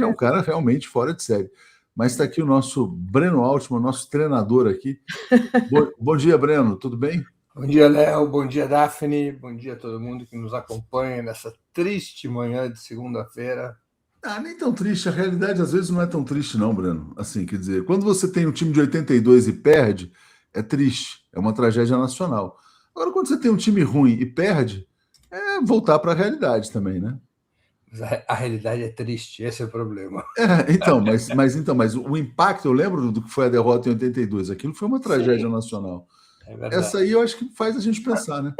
É um cara realmente fora de série. Mas está aqui o nosso Breno Altman, nosso treinador aqui. Bom dia, Breno, tudo bem? Bom dia, Léo. Bom dia, Daphne. Bom dia a todo mundo que nos acompanha nessa triste manhã de segunda-feira. Nem tão triste. A realidade às vezes não é tão triste, não, Breno. Assim, quer dizer, quando você tem um time de 82 e perde, é triste. É uma tragédia nacional. Agora, quando você tem um time ruim e perde, é voltar para a realidade também, né? A realidade é triste, esse é o problema. Mas o impacto, eu lembro do que foi a derrota em 82. Aquilo foi uma tragédia Sim, nacional. é Essa verdade. aí eu acho que faz a gente pensar, né?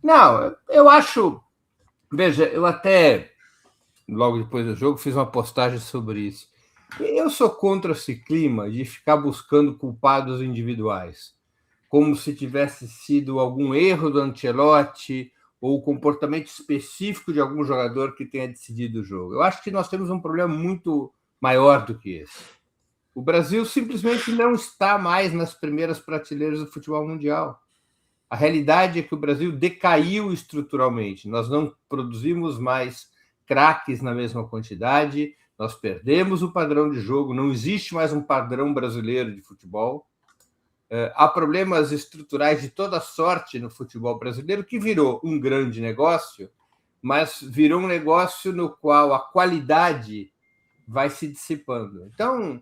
Não, eu acho. Veja, eu até, logo depois do jogo, fiz uma postagem sobre isso. Eu sou contra esse clima de ficar buscando culpados individuais, como se tivesse sido algum erro do Ancelotti ou o comportamento específico de algum jogador que tenha decidido o jogo. Eu acho que nós temos um problema muito maior do que esse. O Brasil simplesmente não está mais nas primeiras prateleiras do futebol mundial. A realidade é que o Brasil decaiu estruturalmente. Nós não produzimos mais craques na mesma quantidade, nós perdemos o padrão de jogo, não existe mais um padrão brasileiro de futebol. Há problemas estruturais de toda sorte no futebol brasileiro, que virou um grande negócio, mas virou um negócio no qual a qualidade vai se dissipando. Então,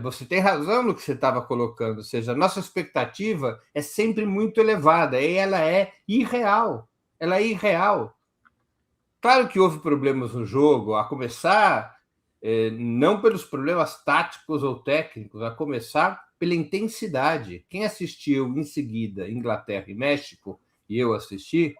você tem razão no que você estava colocando, ou seja, a nossa expectativa é sempre muito elevada e ela é irreal. Ela é irreal. Claro que houve problemas no jogo, a começar não pelos problemas táticos ou técnicos, a começar pela intensidade. Quem assistiu em seguida Inglaterra e México, e eu assisti,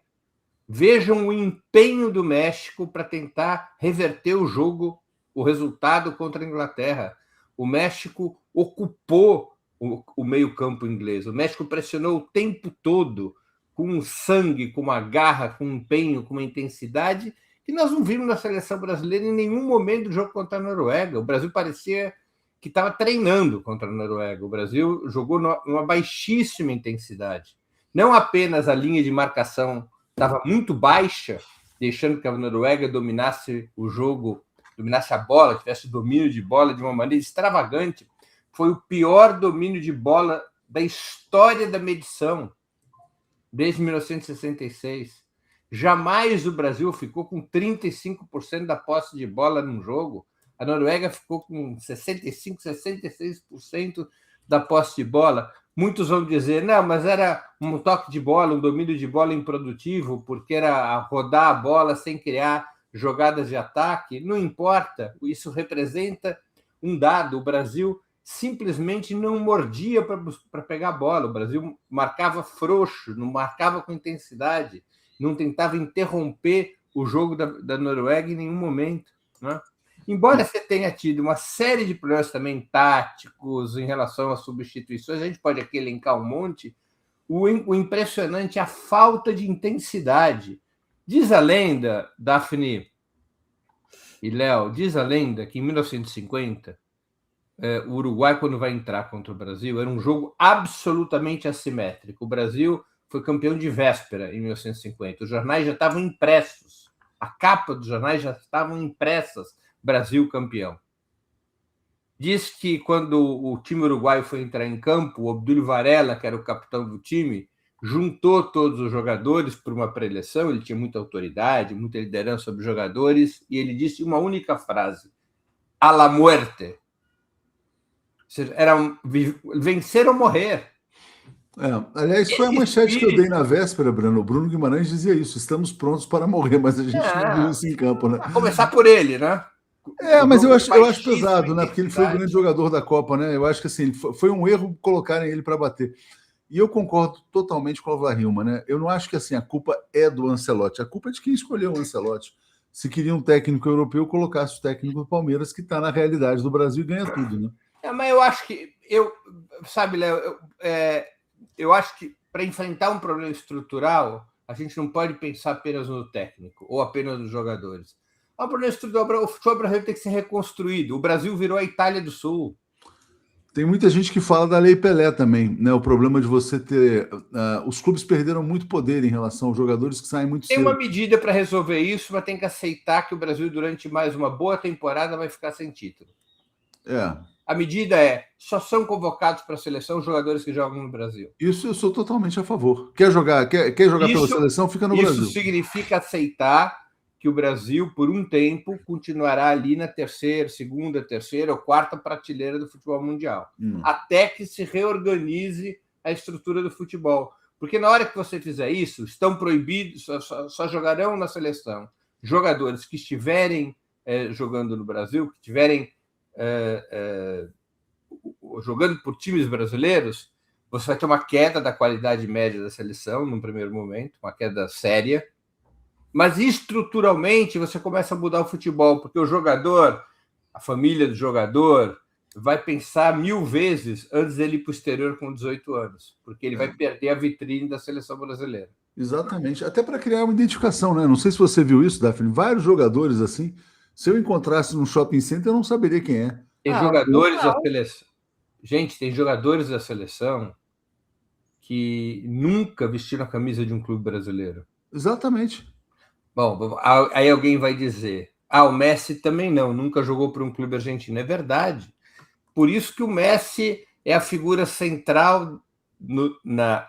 vejam o empenho do México para tentar reverter o jogo, o resultado contra a Inglaterra. O México ocupou o meio-campo inglês. O México pressionou o tempo todo, com sangue, com uma garra, com um empenho, com uma intensidade, que nós não vimos na seleção brasileira em nenhum momento do jogo contra a Noruega. O Brasil parecia que estava treinando contra a Noruega. O Brasil jogou numa baixíssima intensidade. Não apenas a linha de marcação estava muito baixa, deixando que a Noruega dominasse o jogo, dominasse a bola, tivesse domínio de bola de uma maneira extravagante. Foi o pior domínio de bola da história da medição, desde 1966. Jamais o Brasil ficou com 35% da posse de bola num jogo. A Noruega ficou com 65%, 66% da posse de bola. Muitos vão dizer, não, mas era um toque de bola, um domínio de bola improdutivo, porque era rodar a bola sem criar jogadas de ataque. Não importa, isso representa um dado. O Brasil simplesmente não mordia para pegar a bola. O Brasil marcava frouxo, não marcava com intensidade, não tentava interromper o jogo da Noruega em nenhum momento. Né? Embora você tenha tido uma série de problemas também táticos em relação às substituições, a gente pode aqui elencar um monte, o impressionante é a falta de intensidade. Diz a lenda, Daphne e Léo, diz a lenda que em 1950, o Uruguai, quando vai entrar contra o Brasil, era um jogo absolutamente assimétrico. O Brasil foi campeão de véspera em 1950. Os jornais já estavam impressos. A capa dos jornais já estavam impressas. Brasil campeão. Diz que quando o time uruguaio foi entrar em campo, o Obdúlio Varela, que era o capitão do time, juntou todos os jogadores por uma preleção. Ele tinha muita autoridade, muita liderança sobre os jogadores, e ele disse uma única frase: a la muerte. Ou seja, era vencer ou morrer. Aliás, foi a Esse manchete que eu dei espírito. na véspera, Bruno. O Bruno Guimarães dizia isso: estamos prontos para morrer, mas a gente não viu isso em campo, né? A começar por ele, né? O Mas jogo de eu acho baixíssima pesado, né? Porque ele foi o grande intensidade. jogador da Copa, né? Eu acho que assim, foi um erro colocarem ele para bater. E eu concordo totalmente com o Alvarilma, né? Eu não acho que assim a culpa é do Ancelotti, a culpa é de quem escolheu o Ancelotti. Se queria um técnico europeu, colocasse o técnico do Palmeiras, que está na realidade do Brasil e ganha tudo, né? Mas eu acho que sabe, Léo, eu acho que para enfrentar um problema estrutural, a gente não pode pensar apenas no técnico ou apenas nos jogadores. O problema estrutural, o futebol brasileiro tem que ser reconstruído. O Brasil virou a Itália do Sul. Tem muita gente que fala da Lei Pelé também, né? O problema de você ter. Os clubes perderam muito poder em relação aos jogadores que saem muito Tem cedo. uma medida para resolver isso, mas tem que aceitar que o Brasil, durante mais uma boa temporada, vai ficar sem título. É. A medida é: só são convocados para a seleção os jogadores que jogam no Brasil. Isso eu sou totalmente a favor. Quer jogar pela seleção, fica no Brasil. Isso significa aceitar que o Brasil, por um tempo, continuará ali na segunda, terceira ou quarta prateleira do futebol mundial, até que se reorganize a estrutura do futebol. Porque na hora que você fizer isso, estão proibidos, só jogarão na seleção jogadores que estiverem jogando no Brasil, que estiverem jogando por times brasileiros. Você vai ter uma queda da qualidade média da seleção, num primeiro momento, uma queda séria, mas estruturalmente você começa a mudar o futebol, porque o jogador, a família do jogador, vai pensar 1000 vezes antes dele ir para o exterior com 18 anos, porque ele vai perder a vitrine da seleção brasileira. Exatamente, até para criar uma identificação, né? Não sei se você viu isso, Daphne, vários jogadores assim, se eu encontrasse no shopping center, eu não saberia quem é. Tem jogadores da seleção. Gente, tem jogadores da seleção que nunca vestiram a camisa de um clube brasileiro. Exatamente. Bom, aí alguém vai dizer: o Messi também não, nunca jogou para um clube argentino. É verdade. Por isso que o Messi é a figura central na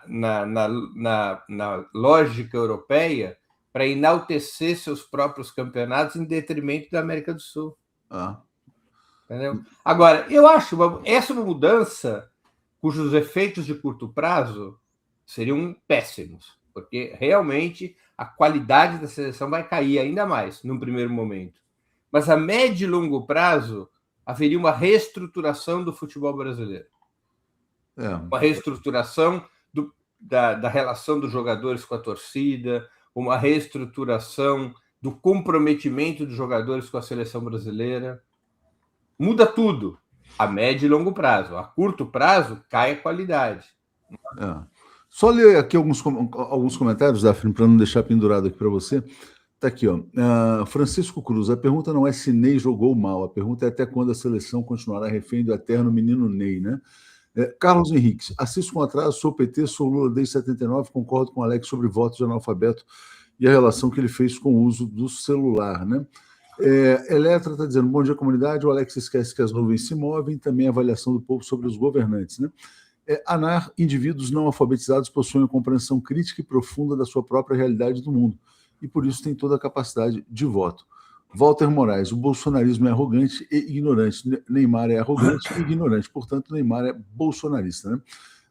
lógica europeia para enaltecer seus próprios campeonatos em detrimento da América do Sul. Entendeu? Agora, eu acho essa uma mudança cujos efeitos de curto prazo seriam péssimos, porque realmente a qualidade da seleção vai cair ainda mais num primeiro momento. Mas a médio e longo prazo haveria uma reestruturação do futebol brasileiro. Uma reestruturação da relação dos jogadores com a torcida, uma reestruturação do comprometimento dos jogadores com a seleção brasileira. Muda tudo a médio e longo prazo. A curto prazo, cai a qualidade. Só ler aqui alguns comentários, Daphne, para não deixar pendurado aqui para você. Tá aqui, ó. Francisco Cruz, a pergunta não é se Ney jogou mal, a pergunta é até quando a seleção continuará refém do eterno menino Ney, né? Carlos Henriques, assisto com atraso, sou PT, sou Lula desde 79, concordo com o Alex sobre votos de analfabeto e a relação que ele fez com o uso do celular, né? Eletra está dizendo, bom dia, comunidade, o Alex esquece que as nuvens se movem, também a avaliação do povo sobre os governantes, né? ANAR, indivíduos não alfabetizados possuem uma compreensão crítica e profunda da sua própria realidade do mundo, e por isso tem toda a capacidade de voto. Walter Moraes, o bolsonarismo é arrogante e ignorante. Neymar é arrogante e ignorante, portanto, Neymar é bolsonarista, né?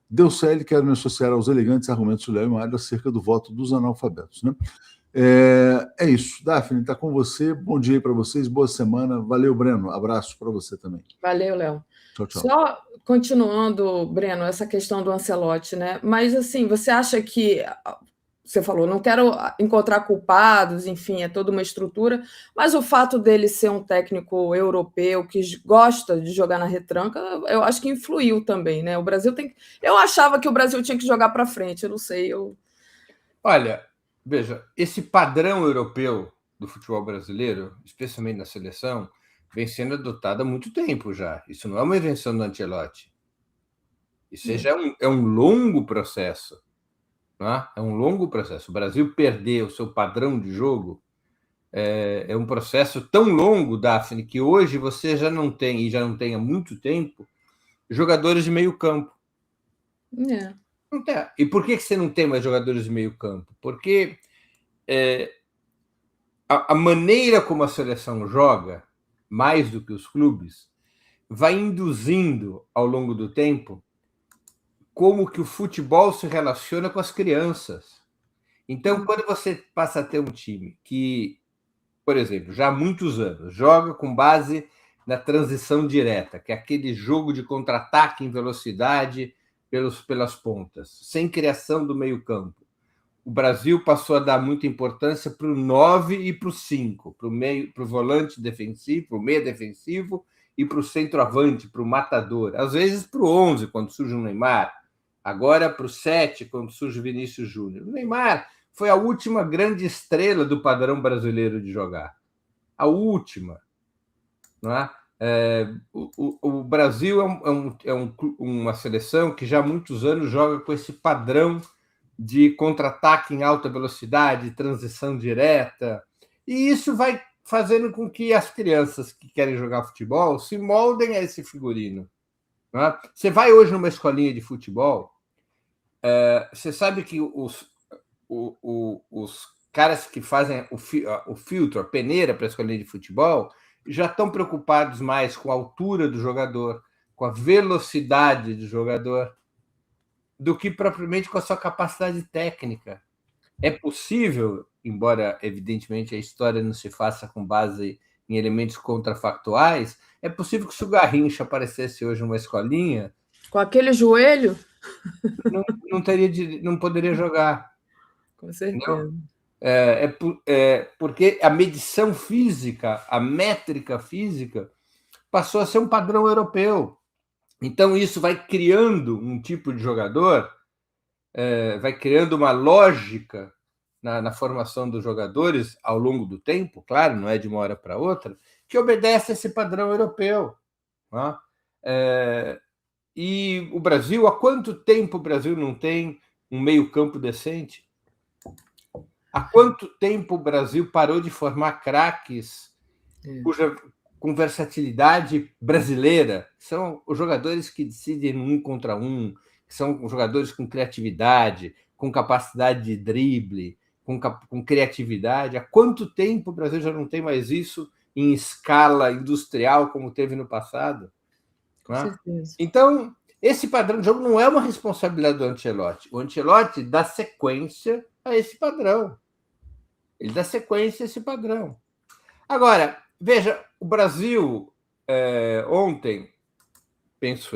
Deucele, quero me associar aos elegantes argumentos do Léo e Mário acerca do voto dos analfabetos, né? É isso. Daphne, está com você. Bom dia para vocês, boa semana. Valeu, Breno. Abraço para você também. Valeu, Léo. Tchau, tchau. Só continuando, Breno, essa questão do Ancelotti, né? Mas, assim, você acha que... Você falou, não quero encontrar culpados, enfim, é toda uma estrutura, mas o fato dele ser um técnico europeu que gosta de jogar na retranca, eu acho que influiu também, né? O Brasil tem... Eu achava que o Brasil tinha que jogar para frente, eu não sei. Olha, veja, esse padrão europeu do futebol brasileiro, especialmente na seleção, vem sendo adotado há muito tempo já. Isso não é uma invenção do Ancelotti. Isso já é um longo processo. É um longo processo. O Brasil perder o seu padrão de jogo é um processo tão longo, Daphne, que hoje você já não tem, e já não tem há muito tempo, jogadores de meio campo. Não tem. E por que você não tem mais jogadores de meio campo? Porque a maneira como a seleção joga, mais do que os clubes, vai induzindo, ao longo do tempo, como que o futebol se relaciona com as crianças. Então, quando você passa a ter um time que, por exemplo, já há muitos anos, joga com base na transição direta, que é aquele jogo de contra-ataque em velocidade pelas pontas, sem criação do meio-campo. O Brasil passou a dar muita importância para o 9 e para o 5, para o volante defensivo, para o meio defensivo e para o centroavante, para o matador. Às vezes para o 11, quando surge o Neymar. Agora para o 7, quando surge o Vinícius Júnior. O Neymar foi a última grande estrela do padrão brasileiro de jogar. A última. Não é? O Brasil uma seleção que já há muitos anos joga com esse padrão de contra-ataque em alta velocidade, transição direta, e isso vai fazendo com que as crianças que querem jogar futebol se moldem a esse figurino. Né? Você vai hoje numa escolinha de futebol, você sabe que os caras que fazem o filtro, a peneira para a escolinha de futebol, já estão preocupados mais com a altura do jogador, com a velocidade do jogador, do que propriamente com a sua capacidade técnica. É possível, embora evidentemente a história não se faça com base em elementos contrafactuais, é possível que se o Garrincha aparecesse hoje numa escolinha... Com aquele joelho? Não poderia jogar. Com certeza. Porque a medição física, a métrica física, passou a ser um padrão europeu. Então, isso vai criando um tipo de jogador, vai criando uma lógica na formação dos jogadores ao longo do tempo, claro, não é de uma hora para outra, que obedece a esse padrão europeu. Né? E o Brasil, há quanto tempo o Brasil não tem um meio-campo decente? Há quanto tempo o Brasil parou de formar craques com versatilidade brasileira? São os jogadores que decidem um contra um, são jogadores com criatividade, com capacidade de drible, com criatividade. Há quanto tempo o Brasil já não tem mais isso em escala industrial como teve no passado? Com certeza. Então, esse padrão de jogo não é uma responsabilidade do Ancelotti. O Ancelotti dá sequência a esse padrão. Ele dá sequência a esse padrão. Agora, veja, o Brasil, ontem, penso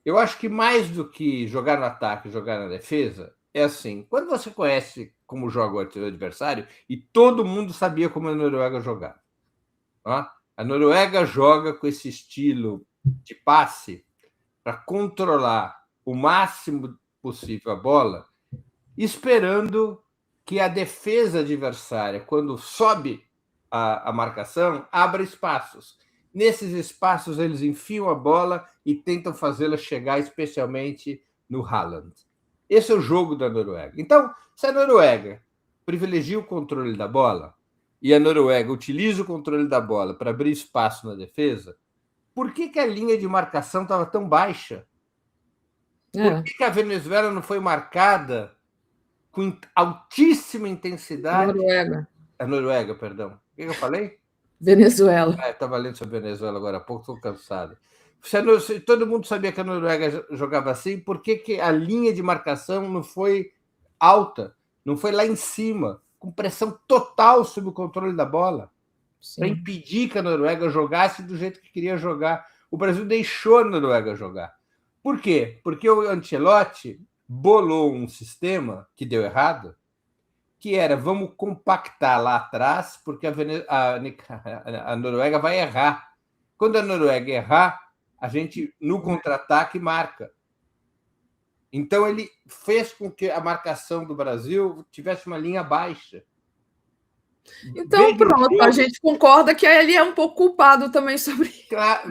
eu acho que mais do que jogar no ataque e jogar na defesa, é assim, quando você conhece como joga o adversário, e todo mundo sabia como a Noruega jogava. Tá? A Noruega joga com esse estilo de passe para controlar o máximo possível a bola, esperando que a defesa adversária, quando sobe a marcação, abra espaços. Nesses espaços, eles enfiam a bola e tentam fazê-la chegar especialmente no Haaland. Esse é o jogo da Noruega. Então, se a Noruega privilegia o controle da bola e a Noruega utiliza o controle da bola para abrir espaço na defesa, por que a linha de marcação estava tão baixa? Por que a Venezuela não foi marcada com altíssima intensidade? A Noruega, perdão. O que eu falei? Venezuela. Estava lendo sobre a Venezuela agora há pouco, estou cansado. Se todo mundo sabia que a Noruega jogava assim, por que a linha de marcação não foi alta, não foi lá em cima, com pressão total sobre o controle da bola, para impedir que a Noruega jogasse do jeito que queria jogar? O Brasil deixou a Noruega jogar. Por quê? Porque o Ancelotti bolou um sistema que deu errado, que era, vamos compactar lá atrás, porque a Noruega vai errar. Quando a Noruega errar, a gente, no contra-ataque, marca. Então, ele fez com que a marcação do Brasil tivesse uma linha baixa. Então, pronto, a gente concorda que ele é um pouco culpado também sobre isso. Claro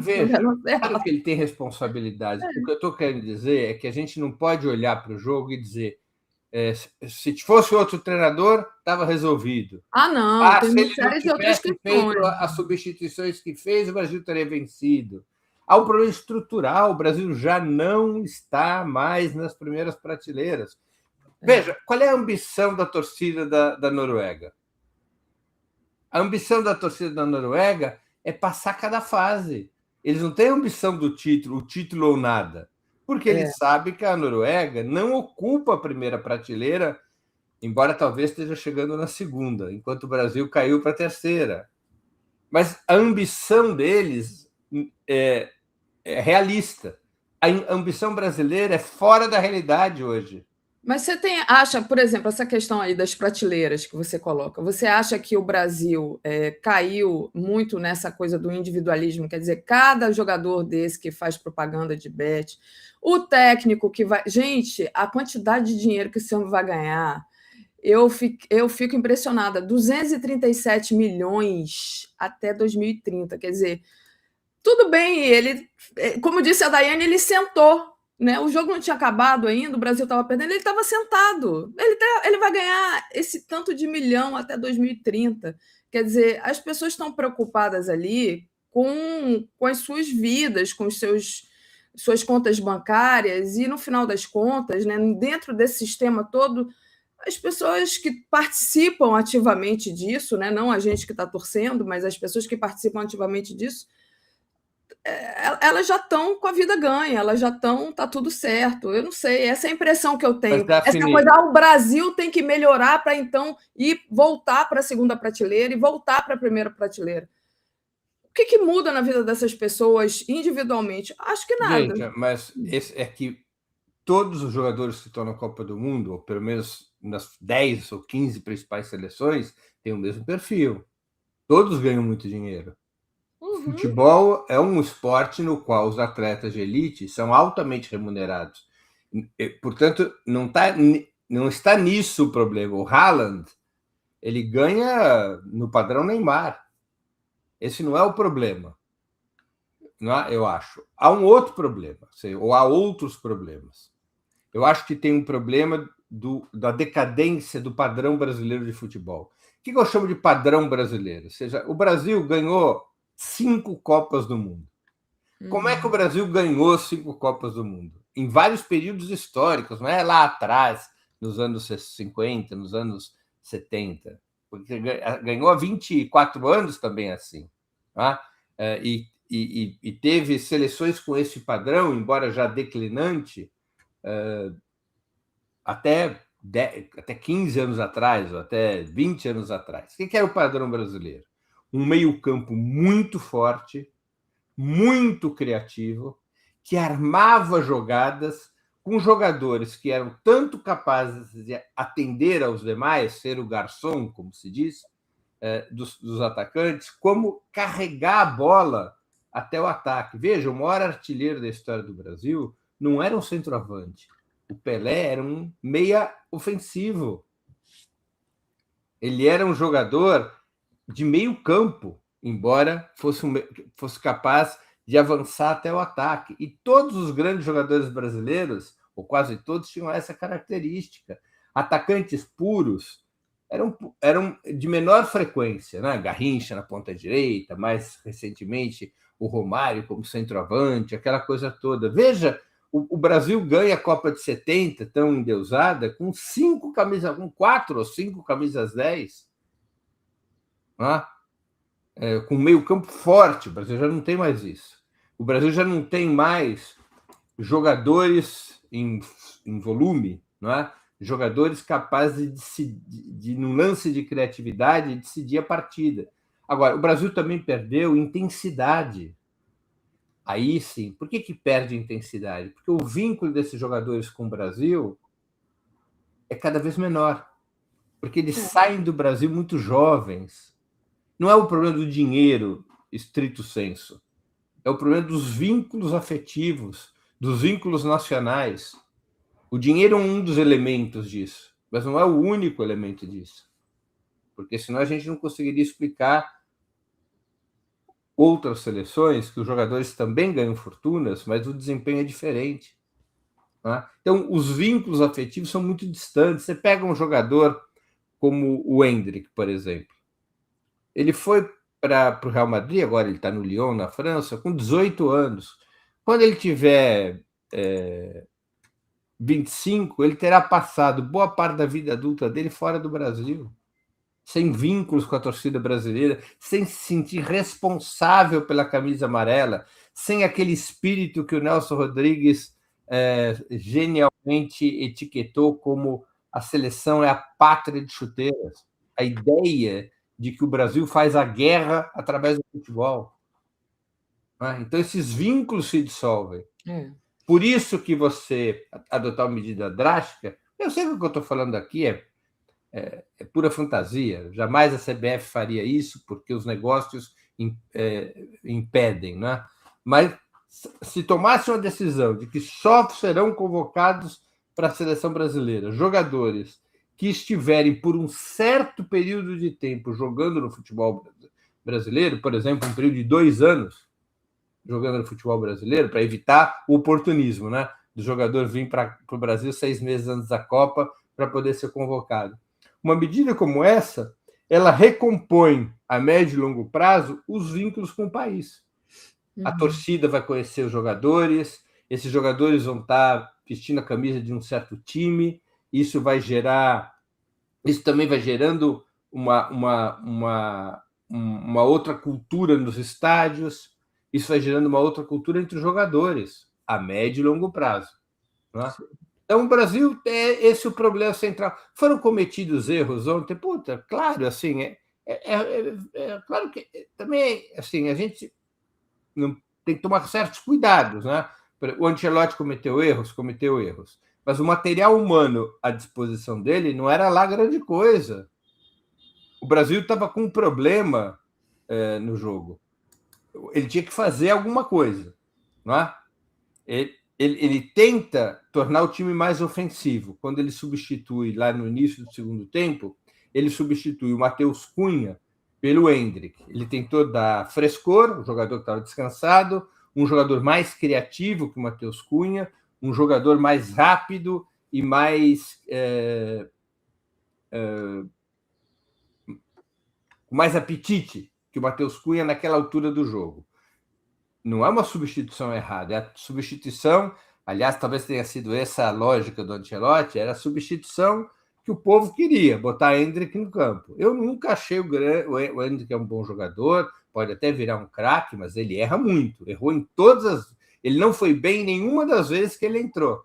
que ele tem responsabilidade. O que eu estou querendo dizer é que a gente não pode olhar para o jogo e dizer se fosse outro treinador, estava resolvido. Não, tem se ele série de outras questões. Feito as substituições que fez, o Brasil teria vencido. Há um problema estrutural, o Brasil já não está mais nas primeiras prateleiras. Veja, qual é a ambição da torcida da Noruega? A ambição da torcida da Noruega é passar cada fase. Eles não têm a ambição do título, o título ou nada. Porque eles sabem que a Noruega não ocupa a primeira prateleira, embora talvez esteja chegando na segunda, enquanto o Brasil caiu para a terceira. Mas a ambição deles é realista. A ambição brasileira é fora da realidade hoje. Mas você acha, por exemplo, essa questão aí das prateleiras que você coloca, você acha que o Brasil caiu muito nessa coisa do individualismo? Quer dizer, cada jogador desse que faz propaganda de bet, o técnico que vai... Gente, a quantidade de dinheiro que esse homem vai ganhar, eu fico impressionada. 237 milhões até 2030, quer dizer... tudo bem, ele, como disse a Daiane, ele sentou, né? O jogo não tinha acabado ainda, o Brasil estava perdendo, ele estava sentado. Ele vai ganhar esse tanto de milhão até 2030. Quer dizer, as pessoas estão preocupadas ali com as suas vidas, com os suas contas bancárias, e no final das contas, né, dentro desse sistema todo, as pessoas que participam ativamente disso, né, não a gente que está torcendo, mas as pessoas que participam ativamente disso, elas já estão com a vida ganha, elas já estão, tá tudo certo. Eu não sei, essa é a impressão que eu tenho. Essa coisa, o Brasil tem que melhorar para então ir voltar para a segunda prateleira e voltar para a primeira prateleira. O que muda na vida dessas pessoas individualmente? Acho que nada. Gente, mas é que todos os jogadores que estão na Copa do Mundo, ou pelo menos nas 10 ou 15 principais seleções, têm o mesmo perfil. Todos ganham muito dinheiro. Futebol é um esporte no qual os atletas de elite são altamente remunerados. Portanto, não está nisso o problema. O Haaland, ele ganha no padrão Neymar. Esse não é o problema. Não é, eu acho. Há um outro problema, ou há outros problemas. Eu acho que tem um problema da decadência do padrão brasileiro de futebol. O que eu chamo de padrão brasileiro? Ou seja, o Brasil ganhou 5 Copas do Mundo. Como é que o Brasil ganhou 5 Copas do Mundo? Em vários períodos históricos, não é lá atrás, nos anos 50, nos anos 70. Porque ganhou há 24 anos também assim. Tá? E teve seleções com esse padrão, embora já declinante, até 15 anos atrás, ou até 20 anos atrás. O que era o padrão brasileiro? Um meio-campo muito forte, muito criativo, que armava jogadas com jogadores que eram tanto capazes de atender aos demais, ser o garçom, como se diz, dos atacantes, como carregar a bola até o ataque. Veja, o maior artilheiro da história do Brasil não era um centroavante. O Pelé era um meia ofensivo. Ele era um jogador de meio campo, embora fosse capaz de avançar até o ataque. E todos os grandes jogadores brasileiros, ou quase todos, tinham essa característica. Atacantes puros eram de menor frequência, né? Garrincha na ponta direita, mais recentemente o Romário como centroavante, aquela coisa toda. Veja, o Brasil ganha a Copa de 70, tão endeusada, com 4 ou 5 camisas 10. Com meio campo forte. O Brasil já não tem mais isso. O Brasil já não tem mais jogadores em volume, não é? Jogadores capazes de, num lance de criatividade, decidir a partida. Agora, o Brasil também perdeu intensidade. Aí sim, por que perde intensidade? Porque o vínculo desses jogadores com o Brasil é cada vez menor. Porque eles saem do Brasil muito jovens. Não é o problema do dinheiro, estrito sensu. É o problema dos vínculos afetivos, dos vínculos nacionais. O dinheiro é um dos elementos disso, mas não é o único elemento disso. Porque senão a gente não conseguiria explicar outras seleções que os jogadores também ganham fortunas, mas o desempenho é diferente. Tá? Então, os vínculos afetivos são muito distantes. Você pega um jogador como o Endrick, por exemplo. Ele foi para o Real Madrid, agora ele está no Lyon, na França, com 18 anos. Quando ele tiver 25, ele terá passado boa parte da vida adulta dele fora do Brasil, sem vínculos com a torcida brasileira, sem se sentir responsável pela camisa amarela, sem aquele espírito que o Nelson Rodrigues genialmente etiquetou como a seleção é a pátria de chuteiras. A ideia de que o Brasil faz a guerra através do futebol. Então, esses vínculos se dissolvem. Por isso que você adotar uma medida drástica, eu sei que o que eu estou falando aqui é pura fantasia, jamais a CBF faria isso, porque os negócios impedem, né? Mas se tomasse uma decisão de que só serão convocados para a seleção brasileira jogadores que estiverem por um certo período de tempo jogando no futebol brasileiro, por exemplo, um período de 2 anos, jogando no futebol brasileiro, para evitar o oportunismo, né? Do jogador vir para o Brasil 6 meses antes da Copa para poder ser convocado. Uma medida como essa, ela recompõe a médio e longo prazo os vínculos com o país. A torcida vai conhecer os jogadores, esses jogadores vão estar vestindo a camisa de um certo time, isso também vai gerando uma outra cultura nos estádios, isso vai gerando uma outra cultura entre os jogadores, a médio e longo prazo. Né? Então, o Brasil é esse o problema central. Foram cometidos erros ontem? Puta, claro, assim, claro que também, assim, a gente não tem que tomar certos cuidados, né? O Ancelotti cometeu erros, mas o material humano à disposição dele não era lá grande coisa. O Brasil estava com um problema no jogo. Ele tinha que fazer alguma coisa, não é? Ele tenta tornar o time mais ofensivo. Quando ele substitui, lá no início do segundo tempo, ele substitui o Matheus Cunha pelo Endrick. Ele tentou dar frescor, o jogador que estava descansado, um jogador mais criativo que o Matheus Cunha, um jogador mais rápido e mais com mais apetite que o Matheus Cunha naquela altura do jogo. Não é uma substituição errada, é a substituição, aliás, talvez tenha sido essa a lógica do Ancelotti, era a substituição que o povo queria, botar Endrick no campo. Eu nunca achei o Endrick é um bom jogador, pode até virar um craque, mas ele erra muito, errou em todas as... Ele não foi bem em nenhuma das vezes que ele entrou.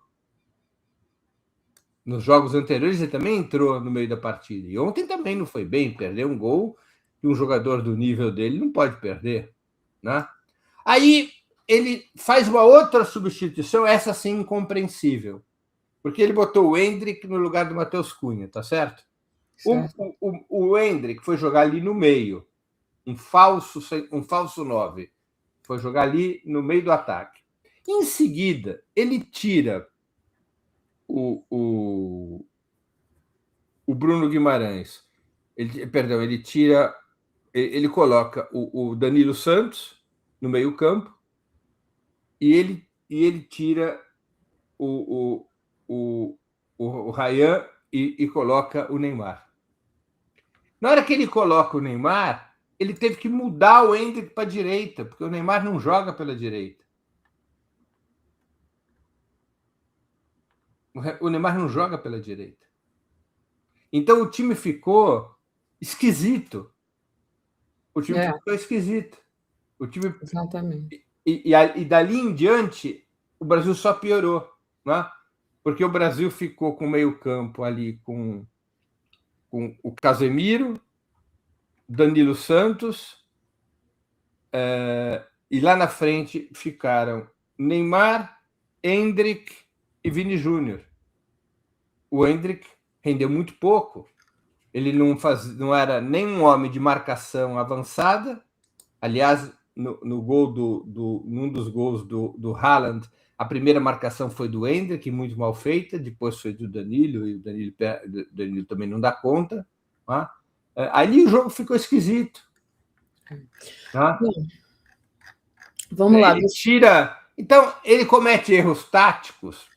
Nos jogos anteriores ele também entrou no meio da partida, e ontem também não foi bem, perdeu um gol, e um jogador do nível dele não pode perder, né? Aí ele faz uma outra substituição, essa sim incompreensível, porque ele botou o Endrick no lugar do Matheus Cunha, tá certo? O Endrick foi jogar ali no meio, um falso 9, foi jogar ali no meio do ataque. Em seguida, ele tira o Bruno Guimarães, ele coloca o Danilo Santos no meio-campo e ele tira o Ryan e coloca o Neymar. Na hora que ele coloca o Neymar, ele teve que mudar o Endrick para a direita, porque o Neymar não joga pela direita. O Neymar não joga pela direita. Então o time ficou esquisito. Ficou esquisito. Exatamente. E dali em diante, o Brasil só piorou, né? Porque o Brasil ficou com o meio-campo ali com o Casemiro, Danilo Santos, e lá na frente ficaram Neymar, Endrick e Vini Júnior. O Endrick rendeu muito pouco. Ele não era nem um homem de marcação avançada. Aliás, no gol num dos gols do Haaland, a primeira marcação foi do Endrick, muito mal feita, depois foi do Danilo, e o Danilo também não dá conta. Tá? Ali o jogo ficou esquisito. Tá? Vamos lá. Então, ele comete erros táticos.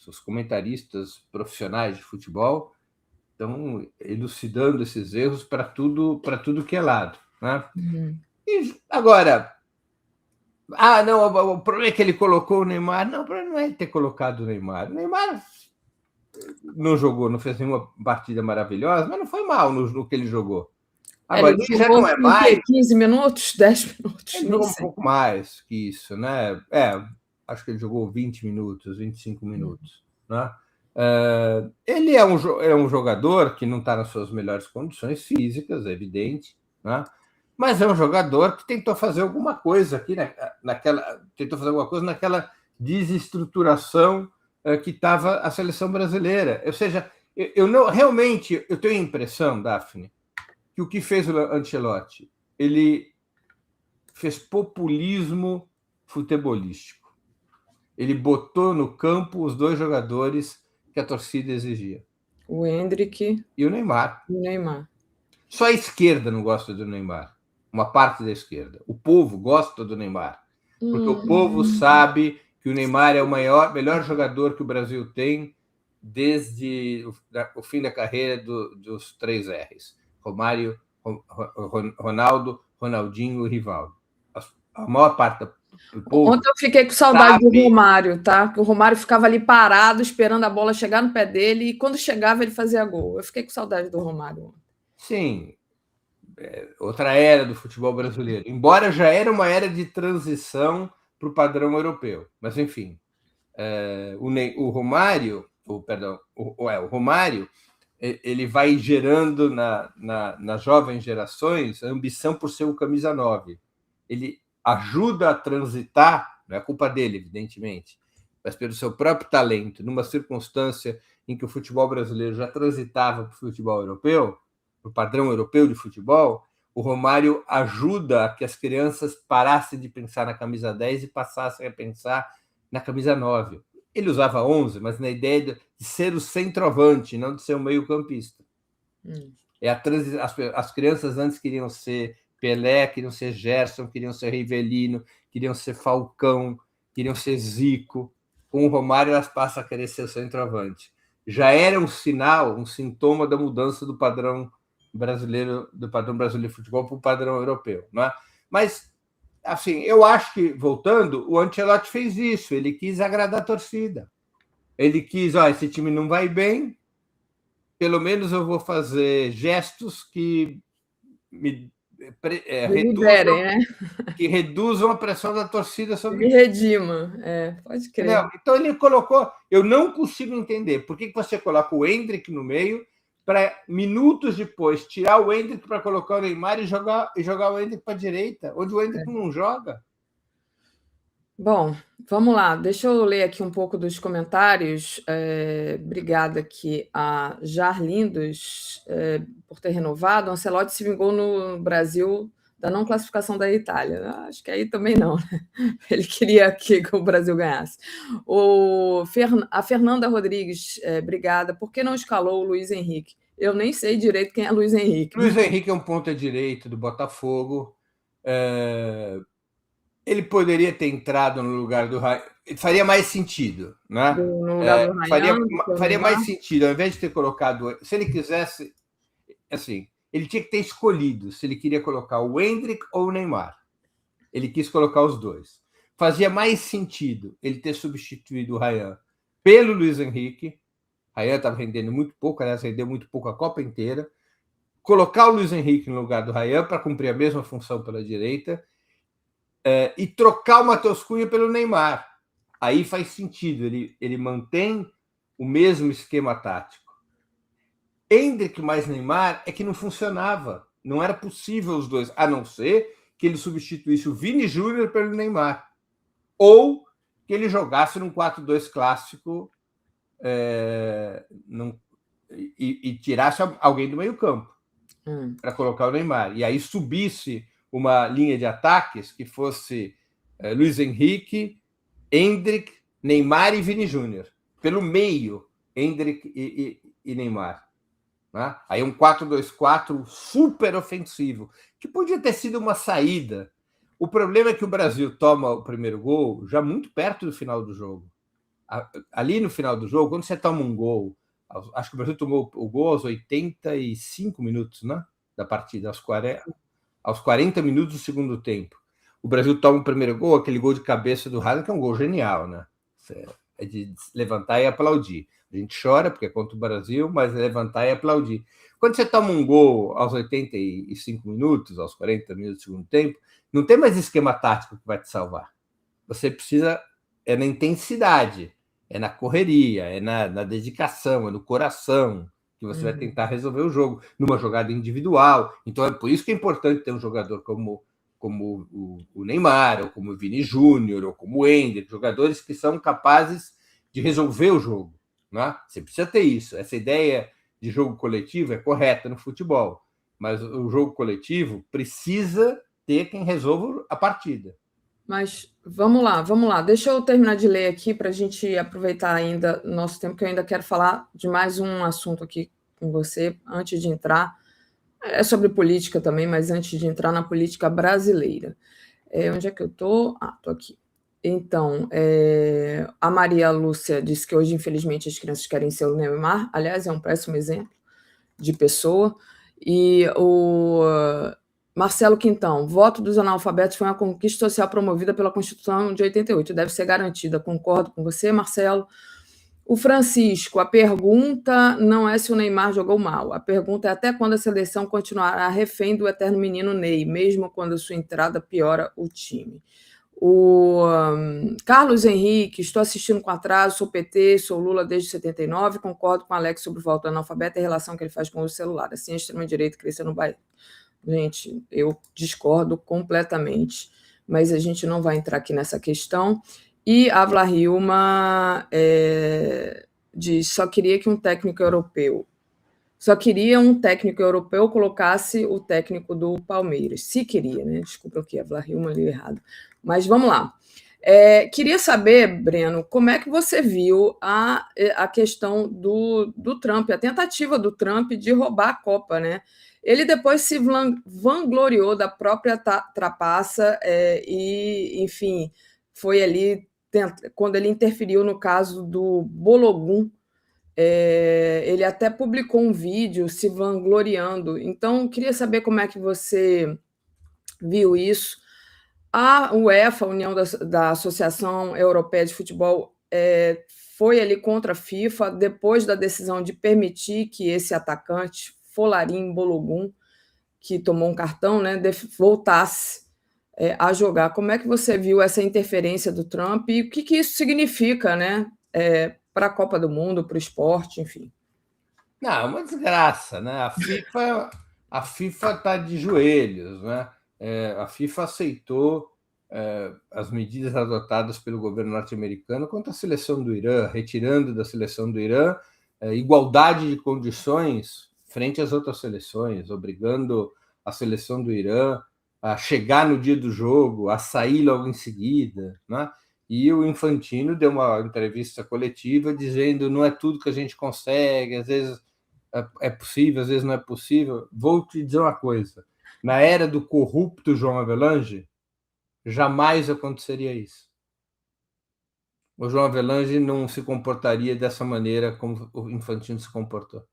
Os comentaristas profissionais de futebol estão elucidando esses erros para tudo que é lado. Né? E agora, não, o problema é que ele colocou o Neymar. Não, o problema não é ele ter colocado o Neymar. O Neymar não jogou, não fez nenhuma partida maravilhosa, mas não foi mal no que ele jogou. Agora, ele já não é mais 15 minutos, 10 minutos. Ele jogou um pouco mais que isso, né? Acho que ele jogou 20 minutos, 25 minutos. Né? Ele é um jogador que não está nas suas melhores condições físicas, é evidente, né? Mas é um jogador que tentou fazer alguma coisa aqui naquela desestruturação que estava a seleção brasileira. Ou seja, realmente eu tenho a impressão, Daphne, que o que fez o Ancelotti, ele fez populismo futebolístico. Ele botou no campo os dois jogadores que a torcida exigia. O Endrick e o Neymar. Só a esquerda não gosta do Neymar. uma parte da esquerda. O povo gosta do Neymar, porque o povo sabe que o Neymar é o melhor jogador que o Brasil tem desde o fim da carreira dos 3 R's. Romário, Ronaldo, Ronaldinho e Rivaldo. A maior parte do povo... Ontem eu fiquei com saudade do Romário, tá? Que o Romário ficava ali parado, esperando a bola chegar no pé dele, e quando chegava ele fazia gol. Eu fiquei com saudade do Romário. Sim, outra era do futebol brasileiro. Embora já era uma era de transição para o padrão europeu. Mas, enfim, o Romário, o Romário, ele vai gerando nas jovens gerações a ambição por ser o camisa 9. Ele ajuda a transitar, não é culpa dele, evidentemente, mas pelo seu próprio talento, numa circunstância em que o futebol brasileiro já transitava para o futebol europeu, para o padrão europeu de futebol, o Romário ajuda a que as crianças parassem de pensar na camisa 10 e passassem a pensar na camisa 9. Ele usava 11, mas na ideia de ser o centroavante, não de ser o meio-campista. As crianças antes queriam ser Pelé, queriam ser Gerson, queriam ser Rivelino, queriam ser Falcão, queriam ser Zico. Com o Romário, elas passam a querer ser o centroavante. Já era um sinal, um sintoma da mudança do padrão brasileiro de futebol para o padrão europeu, não é? Mas, assim, eu acho que, voltando, o Ancelotti fez isso, ele quis agradar a torcida. Ele quis, esse time não vai bem, pelo menos eu vou fazer gestos que reduzam a pressão da torcida sobre ele redima, pode crer. Então ele colocou, eu não consigo entender por que você coloca o Endrick no meio para minutos depois tirar o Endrick para colocar o Neymar e jogar o Endrick para a direita, onde o Endrick não joga. Bom, vamos lá. Deixa eu ler aqui um pouco dos comentários. Obrigada aqui a Jarlindos por ter renovado. O Ancelotti se vingou no Brasil da não classificação da Itália. Acho que aí também não, né? Ele queria que o Brasil ganhasse. A Fernanda Rodrigues, obrigada. Por que não escalou o Luiz Henrique? Eu nem sei direito quem é Luiz Henrique. Luiz Henrique é um ponta-direita do Botafogo. Ele poderia ter entrado no lugar do Ryan. Faria mais sentido, né? No lugar do Ryan, faria mais sentido, ao invés de ter colocado. Se ele quisesse, assim, ele tinha que ter escolhido se ele queria colocar o Endrick ou o Neymar. Ele quis colocar os dois. Fazia mais sentido ele ter substituído o Ryan pelo Luiz Henrique. O Ryan estava rendendo muito pouco, aliás, rendeu muito pouco a Copa inteira. Colocar o Luiz Henrique no lugar do Ryan para cumprir a mesma função pela direita. E trocar o Matheus Cunha pelo Neymar. Aí faz sentido, ele mantém o mesmo esquema tático. Endrick mais Neymar é que não funcionava. Não era possível os dois, a não ser que ele substituísse o Vini Júnior pelo Neymar. Ou que ele jogasse num 4-2 clássico e tirasse alguém do meio campo para colocar o Neymar. E aí subisse uma linha de ataques que fosse Luiz Henrique, Endrick, Neymar e Vini Júnior. Pelo meio, Endrick e Neymar. Né? Aí um 4-2-4 super ofensivo, que podia ter sido uma saída. O problema é que o Brasil toma o primeiro gol já muito perto do final do jogo. Ali no final do jogo, quando você toma um gol, acho que o Brasil tomou o gol aos 85 minutos, né, da partida, aos 40 minutos do segundo tempo. O Brasil toma o primeiro gol, aquele gol de cabeça do Haaland, que é um gol genial, né? É de levantar e aplaudir. A gente chora porque é contra o Brasil, mas é levantar e aplaudir. Quando você toma um gol aos 85 minutos, aos 40 minutos do segundo tempo, não tem mais esquema tático que vai te salvar. Você precisa... É na intensidade, é na correria, é na dedicação, é no coração que você vai tentar resolver o jogo, numa jogada individual. Então, é por isso que é importante ter um jogador como o Neymar, ou como o Vini Júnior, ou como o Endrick, jogadores que são capazes de resolver o jogo. Né? Você precisa ter isso. Essa ideia de jogo coletivo é correta no futebol, mas o jogo coletivo precisa ter quem resolva a partida. Mas vamos lá. Deixa eu terminar de ler aqui para a gente aproveitar ainda nosso tempo, que eu ainda quero falar de mais um assunto aqui com você, antes de entrar É sobre política também, mas antes de entrar na política brasileira. Onde é que eu estou? Estou aqui. Então, a Maria Lúcia disse que hoje, infelizmente, as crianças querem ser o Neymar. Aliás, é um péssimo exemplo de pessoa. E o Marcelo Quintão, voto dos analfabetos foi uma conquista social promovida pela Constituição de 88, deve ser garantida. Concordo com você, Marcelo. O Francisco, a pergunta não é se o Neymar jogou mal, a pergunta é até quando a seleção continuará refém do eterno menino Ney, mesmo quando sua entrada piora o time. O Carlos Henrique, estou assistindo com atraso, sou PT, sou Lula desde 79, concordo com o Alex sobre o voto analfabeto e a relação que ele faz com o celular. Assim, a extrema-direita cresceu no Bahia. Gente, eu discordo completamente, mas a gente não vai entrar aqui nessa questão. E a Vlahilma diz, só queria um técnico europeu colocasse o técnico do Palmeiras. Se queria, né? Desculpa aqui, a Vlahilma li errado. Mas vamos lá. Queria saber, Breno, como é que você viu a questão do Trump, a tentativa do Trump de roubar a Copa, né? Ele depois se vangloriou da própria trapaça e, enfim, foi ali quando ele interferiu no caso do Bologun. Ele até publicou um vídeo se vangloriando. Então, queria saber como é que você viu isso. A UEFA, a União da Associação Europeia de Futebol, foi ali contra a FIFA depois da decisão de permitir que esse atacante, Folarin Balogun, que tomou um cartão, né, voltasse a jogar. Como é que você viu essa interferência do Trump e o que isso significa, né, para a Copa do Mundo, para o esporte, enfim? Não, uma desgraça, né? A FIFA está de joelhos, né? A FIFA aceitou as medidas adotadas pelo governo norte-americano contra a seleção do Irã, retirando da seleção do Irã igualdade de condições frente às outras seleções, obrigando a seleção do Irã a chegar no dia do jogo, a sair logo em seguida, né? E o Infantino deu uma entrevista coletiva dizendo não é tudo que a gente consegue, às vezes é possível, às vezes não é possível. Vou te dizer uma coisa, na era do corrupto João Avelange, jamais aconteceria isso. O João Avelange não se comportaria dessa maneira como o Infantino se comportou.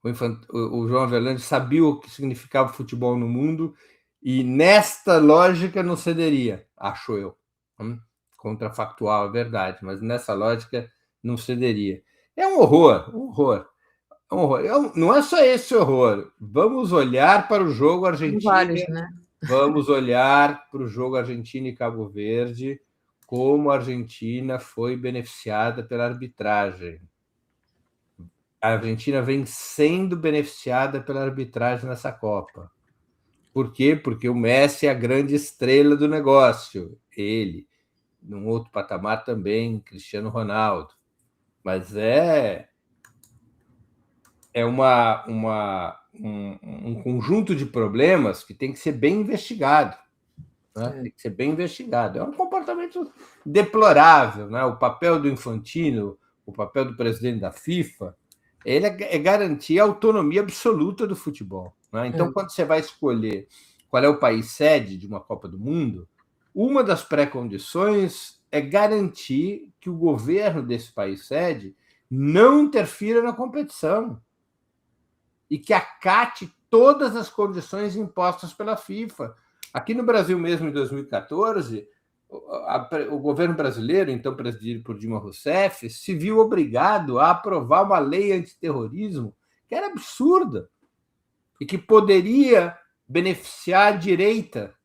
O João Avelange sabia o que significava futebol no mundo e nesta lógica não cederia, acho eu. Contrafactual, é verdade, mas nessa lógica não cederia. É um horror, um horror. É um horror. Não é só esse horror. Vamos olhar para o jogo Argentina. Vários, né? Vamos olhar para o jogo Argentina e Cabo Verde, como a Argentina foi beneficiada pela arbitragem. A Argentina vem sendo beneficiada pela arbitragem nessa Copa. Por quê? Porque o Messi é a grande estrela do negócio. Ele, num outro patamar também, Cristiano Ronaldo. Mas um conjunto de problemas que tem que ser bem investigado. Né? Tem que ser bem investigado. É um comportamento deplorável. Né? O papel do Infantino, o papel do presidente da FIFA, ele é garantir a autonomia absoluta do futebol. Né? Então, quando você vai escolher qual é o país sede de uma Copa do Mundo, uma das pré-condições é garantir que o governo desse país sede não interfira na competição e que acate todas as condições impostas pela FIFA. Aqui no Brasil mesmo, em 2014, o governo brasileiro, então presidido por Dilma Rousseff, se viu obrigado a aprovar uma lei antiterrorismo que era absurda e que poderia beneficiar a direita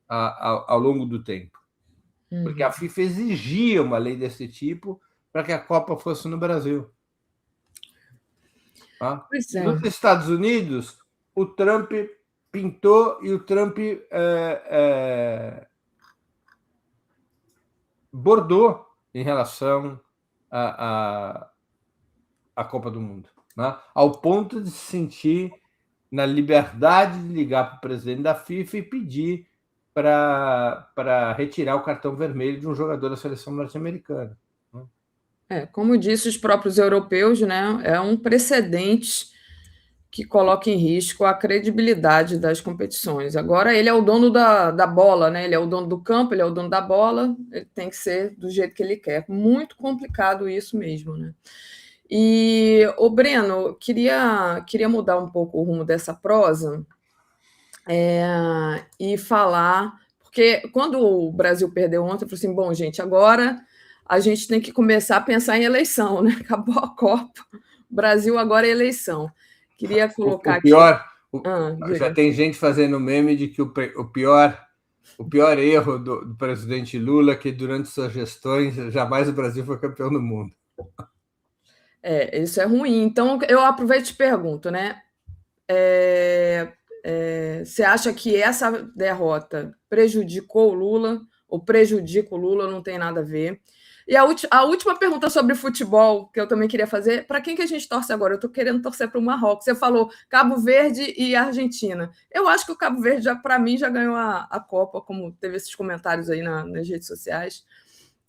ao longo do tempo. Porque a FIFA exigia uma lei desse tipo para que a Copa fosse no Brasil. Tá? Nos Estados Unidos, o Trump pintou e o Trump bordou em relação à Copa do Mundo, né? Ao ponto de se sentir na liberdade de ligar para o presidente da FIFA e pedir para retirar o cartão vermelho de um jogador da seleção norte-americana. Como disse os próprios europeus, né, é um precedente que coloca em risco a credibilidade das competições. Agora ele é o dono da bola, né? Ele é o dono do campo, ele é o dono da bola, ele tem que ser do jeito que ele quer. Muito complicado isso mesmo, né? E, Breno, queria mudar um pouco o rumo dessa prosa e falar, porque quando o Brasil perdeu ontem, eu falei assim, bom, gente, agora a gente tem que começar a pensar em eleição, né? Acabou a Copa, o Brasil agora é eleição. Queria colocar o pior, aqui... já tem gente fazendo meme de que o pior erro do presidente Lula é que durante suas gestões jamais o Brasil foi campeão do mundo. Isso é ruim. Então, eu aproveito e te pergunto, né? Você acha que essa derrota prejudicou o Lula ou prejudica o Lula? Não tem nada a ver. E a última pergunta sobre futebol que eu também queria fazer, para quem que a gente torce agora? Eu estou querendo torcer para o Marrocos. Você falou Cabo Verde e Argentina. Eu acho que o Cabo Verde, para mim, já ganhou a Copa, como teve esses comentários aí nas redes sociais.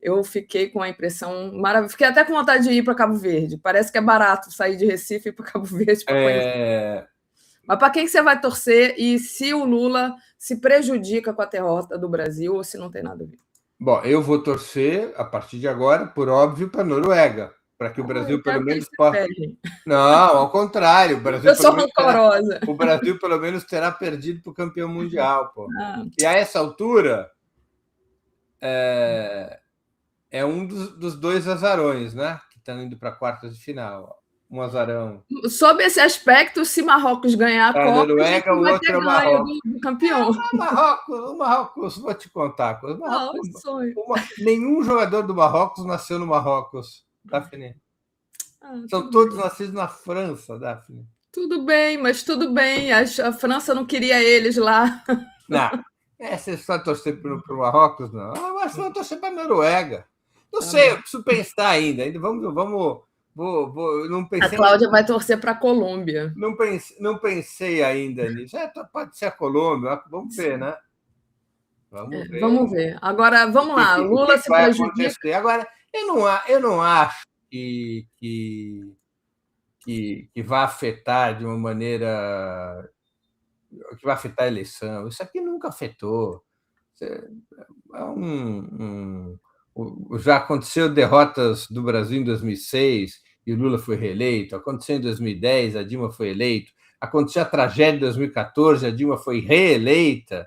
Eu fiquei com a impressão maravilhosa. Fiquei até com vontade de ir para Cabo Verde. Parece que é barato sair de Recife e ir para Cabo Verde para conhecer. Mas para quem que você vai torcer e se o Lula se prejudica com a derrota do Brasil ou se não tem nada a ver? Bom, eu vou torcer, a partir de agora, por óbvio, para a Noruega, para que o Brasil pelo menos possa... Não, ao contrário. O Brasil, eu sou rancorosa. O Brasil pelo menos terá perdido para o campeão mundial. Pô. E a essa altura é um dos dois azarões, né? Que estão indo para quartas de final. Um azarão. Sob esse aspecto, se Marrocos ganhar a Copa, Noruega, o outro é o Marrocos. Do campeão. O Marrocos, vou te contar. Nenhum jogador do Marrocos nasceu no Marrocos, Daphne. São todos nascidos na França, Daphne. Tudo bem, mas tudo bem. A França não queria eles lá. Não. Você só torcer para o Marrocos, não. Eu acho que vou torcer para a Noruega. Não sei, eu preciso pensar ainda. Vamos. Não pensei, a Cláudia vai torcer para a Colômbia. Não pensei ainda nisso. Pode ser a Colômbia, vamos ver, né? Vamos ver. Agora, vamos lá. Lula se prejudica. Agora, eu não acho que vai afetar de uma maneira que vai afetar a eleição. Isso aqui nunca afetou. Já aconteceu derrotas do Brasil em 2006 e o Lula foi reeleito. Aconteceu em 2010, a Dilma foi eleita. Aconteceu a tragédia de 2014, a Dilma foi reeleita.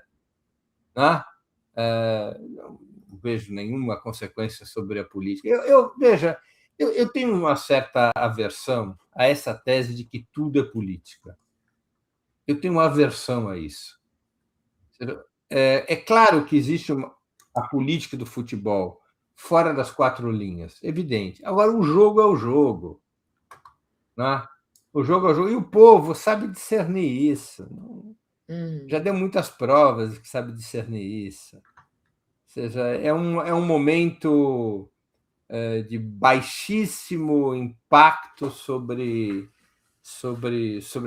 Né? Não vejo nenhuma consequência sobre a política. Veja, eu tenho uma certa aversão a essa tese de que tudo é política. Eu tenho uma aversão a isso. É claro que existe a política do futebol fora das quatro linhas, evidente. Agora, o jogo é o jogo. Né? O jogo é o jogo. E o povo sabe discernir isso. Já deu muitas provas de que sabe discernir isso. Ou seja, é um momento de baixíssimo impacto sobre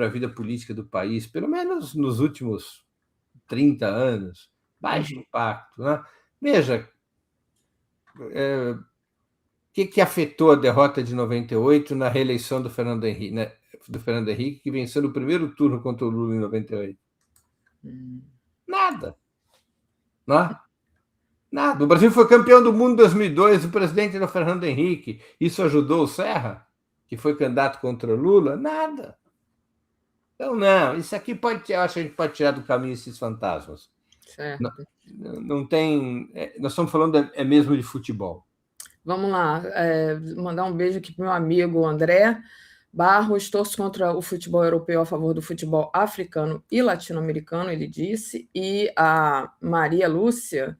a vida política do país, pelo menos nos últimos 30 anos. Baixo impacto. Né? Veja, o que afetou a derrota de 98 na reeleição do Fernando Henrique, né? Do Fernando Henrique, que venceu no primeiro turno contra o Lula em 98? Nada. Não? Nada. O Brasil foi campeão do mundo em 2002, o presidente era o Fernando Henrique. Isso ajudou o Serra, que foi candidato contra o Lula? Nada. Então, não. Isso aqui eu acho que a gente pode tirar do caminho esses fantasmas. Certo. Não tem... nós estamos falando mesmo de futebol. Vamos lá. Mandar um beijo aqui para o meu amigo André Barros. Torço contra o futebol europeu a favor do futebol africano e latino-americano, ele disse. E a Maria Lúcia...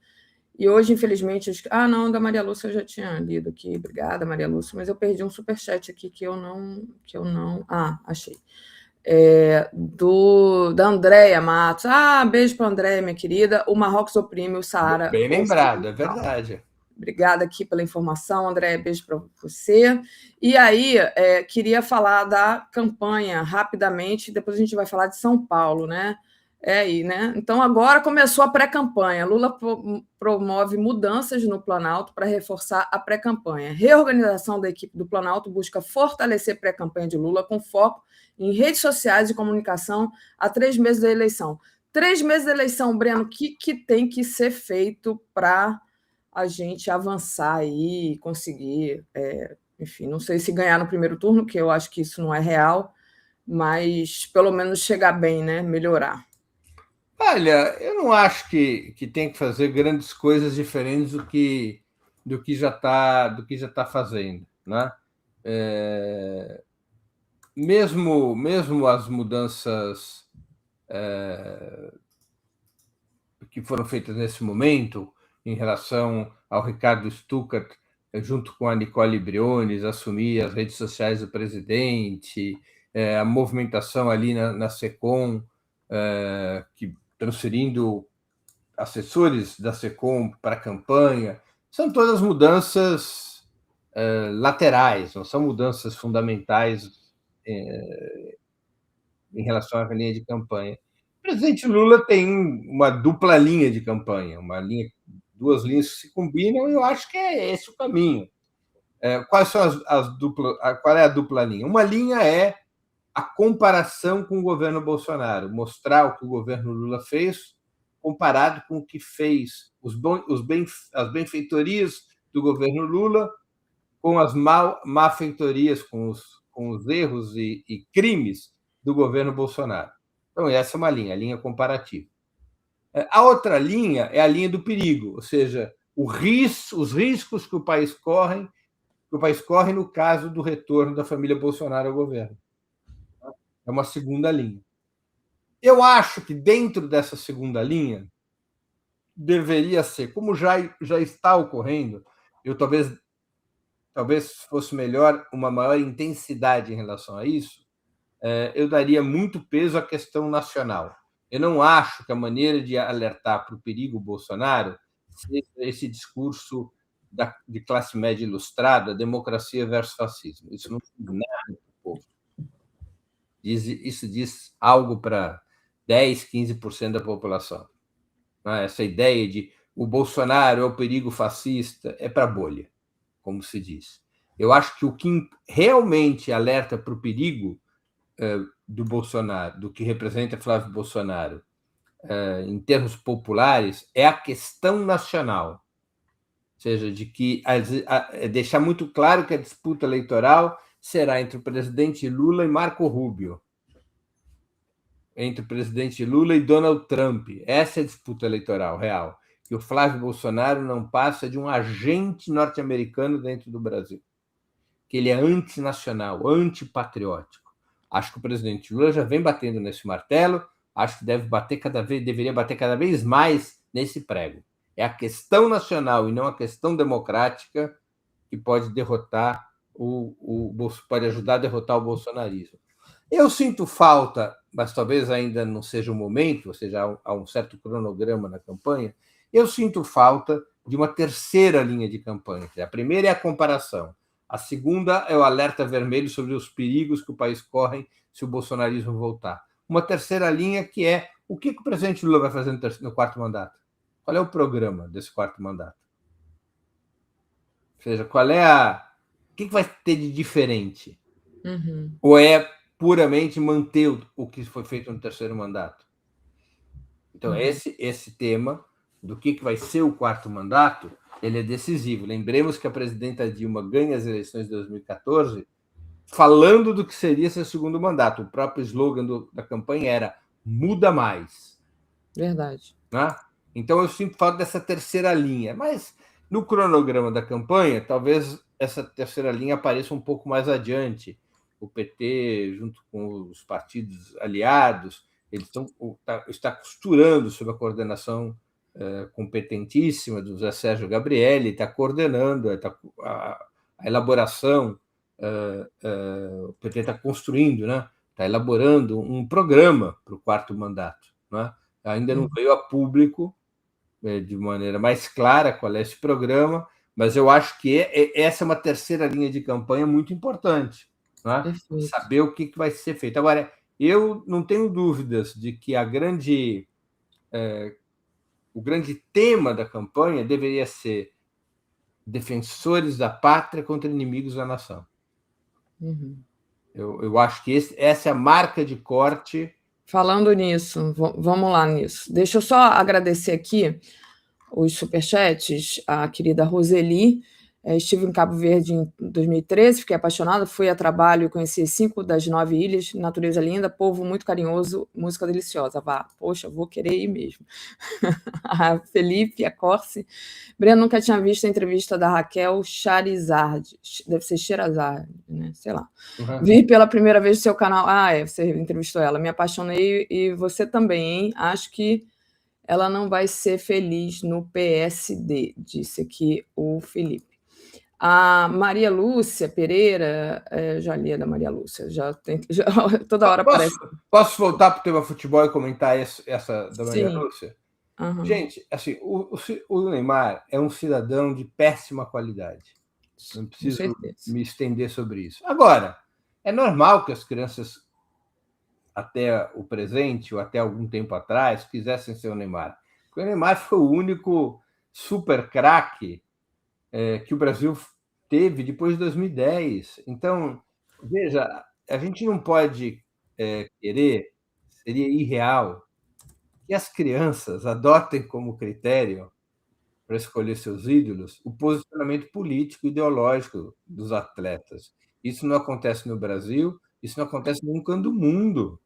E hoje, infelizmente... não, da Maria Lúcia eu já tinha lido aqui. Obrigada, Maria Lúcia. Mas eu perdi um superchat aqui que eu não... achei. Da Andréia Matos. Beijo para a Andréia, minha querida. O Marrocos oprime o Saara. Bem lembrado, é verdade. Obrigada aqui pela informação, Andréia. Beijo para você. E aí, queria falar da campanha rapidamente, depois a gente vai falar de São Paulo, né? né? Então, agora começou a pré-campanha. Lula promove mudanças no Planalto para reforçar a pré-campanha. Reorganização da equipe do Planalto busca fortalecer a pré-campanha de Lula com foco em redes sociais e comunicação a 3 meses da eleição. 3 meses da eleição, Breno, o que tem que ser feito para a gente avançar aí e conseguir, enfim, não sei se ganhar no primeiro turno, que eu acho que isso não é real, mas pelo menos chegar bem, né? Melhorar. Olha, eu não acho que tem que fazer grandes coisas diferentes do que já está fazendo, né? Mesmo as mudanças que foram feitas nesse momento em relação ao Ricardo Stuckert, junto com a Nicole Briones, assumir as redes sociais do presidente, a movimentação ali na SECOM, que transferindo assessores da SECOM para a campanha, são todas mudanças laterais, não são mudanças fundamentais em relação à linha de campanha. O presidente Lula tem uma dupla linha de campanha, duas linhas que se combinam, e eu acho que é esse o caminho. Quais são qual é a dupla linha? Uma linha é a comparação com o governo Bolsonaro, mostrar o que o governo Lula fez comparado com o que fez as benfeitorias do governo Lula com as malfeitorias, com os erros e crimes do governo Bolsonaro. Então, essa é uma linha, a linha comparativa. A outra linha é a linha do perigo, ou seja, os riscos que o país corre no caso do retorno da família Bolsonaro ao governo. É uma segunda linha. Eu acho que dentro dessa segunda linha deveria ser, como já está ocorrendo, eu talvez fosse melhor uma maior intensidade em relação a isso, eu daria muito peso à questão nacional. Eu não acho que a maneira de alertar para o perigo Bolsonaro seja esse discurso de classe média ilustrada, democracia versus fascismo. Isso não diz nada para o povo. Isso diz algo para 10, 15% da população. Essa ideia de o Bolsonaro é o perigo fascista é para bolha, como se diz. Eu acho que o que realmente alerta para o perigo do Bolsonaro, do que representa Flávio Bolsonaro, em termos populares, é a questão nacional. Ou seja, de que deixar muito claro que a disputa eleitoral será entre o presidente Lula e Marco Rubio, entre o presidente Lula e Donald Trump. Essa é a disputa eleitoral real. Que o Flávio Bolsonaro não passa de um agente norte-americano dentro do Brasil. Que ele é antinacional, antipatriótico. Acho que o presidente Lula já vem batendo nesse martelo, acho que deveria bater cada vez mais nesse prego. É a questão nacional e não a questão democrática que pode derrotar pode ajudar a derrotar o bolsonarismo. Eu sinto falta, mas talvez ainda não seja o momento, ou seja, há um certo cronograma na campanha, eu sinto falta de uma terceira linha de campanha. A primeira é a comparação. A segunda é o alerta vermelho sobre os perigos que o país corre se o bolsonarismo voltar. Uma terceira linha que é o que o presidente Lula vai fazer no quarto mandato? Qual é o programa desse quarto mandato? Ou seja, o que vai ter de diferente? Uhum. Ou é puramente manter o que foi feito no terceiro mandato? Então, esse tema do que vai ser o quarto mandato, ele é decisivo. Lembremos que a presidenta Dilma ganha as eleições de 2014 falando do que seria seu segundo mandato. O próprio slogan da campanha era muda mais. Verdade. Né? Então, eu sinto falta dessa terceira linha. Mas, no cronograma da campanha, talvez essa terceira linha apareça um pouco mais adiante. O PT, junto com os partidos aliados, está costurando sob a coordenação competentíssima do José Sérgio Gabrielli, está coordenando a elaboração, o PT está construindo, né? Está elaborando um programa para o quarto mandato. Né? Ainda não veio a público de maneira mais clara qual é esse programa, mas eu acho que essa é uma terceira linha de campanha muito importante. Né? Saber o que vai ser feito. Agora, Eu não tenho dúvidas de que o grande tema da campanha deveria ser defensores da pátria contra inimigos da nação. Uhum. Eu acho que essa é a marca de corte. Falando nisso, vamos lá nisso. Deixa eu só agradecer aqui os superchats, a querida Roseli. Estive em Cabo Verde em 2013, fiquei apaixonada, fui a trabalho, conheci 5 das 9 ilhas, natureza linda, povo muito carinhoso, música deliciosa. Vá, poxa, vou querer ir mesmo. A Felipe, a Corse. Breno, nunca tinha visto a entrevista da Raquel Charizard, deve ser Sherazade, né? Sei lá. Uhum. Vi pela primeira vez o seu canal. Você entrevistou ela, me apaixonei, e você também, hein? Acho que ela não vai ser feliz no PSD, disse aqui o Felipe. A Maria Lúcia Pereira, já li a da Maria Lúcia, toda hora aparece. Posso voltar para o tema futebol e comentar essa da Maria Lúcia? Uhum. Gente, assim, o Neymar é um cidadão de péssima qualidade. Não preciso me estender sobre isso. Agora, é normal que as crianças, até o presente ou até algum tempo atrás, quisessem ser o Neymar. Porque o Neymar foi o único super craque que o Brasil teve depois de 2010. Então, veja, a gente não pode querer, seria irreal, que as crianças adotem como critério para escolher seus ídolos o posicionamento político e ideológico dos atletas. Isso não acontece no Brasil, isso não acontece em nenhum canto do mundo.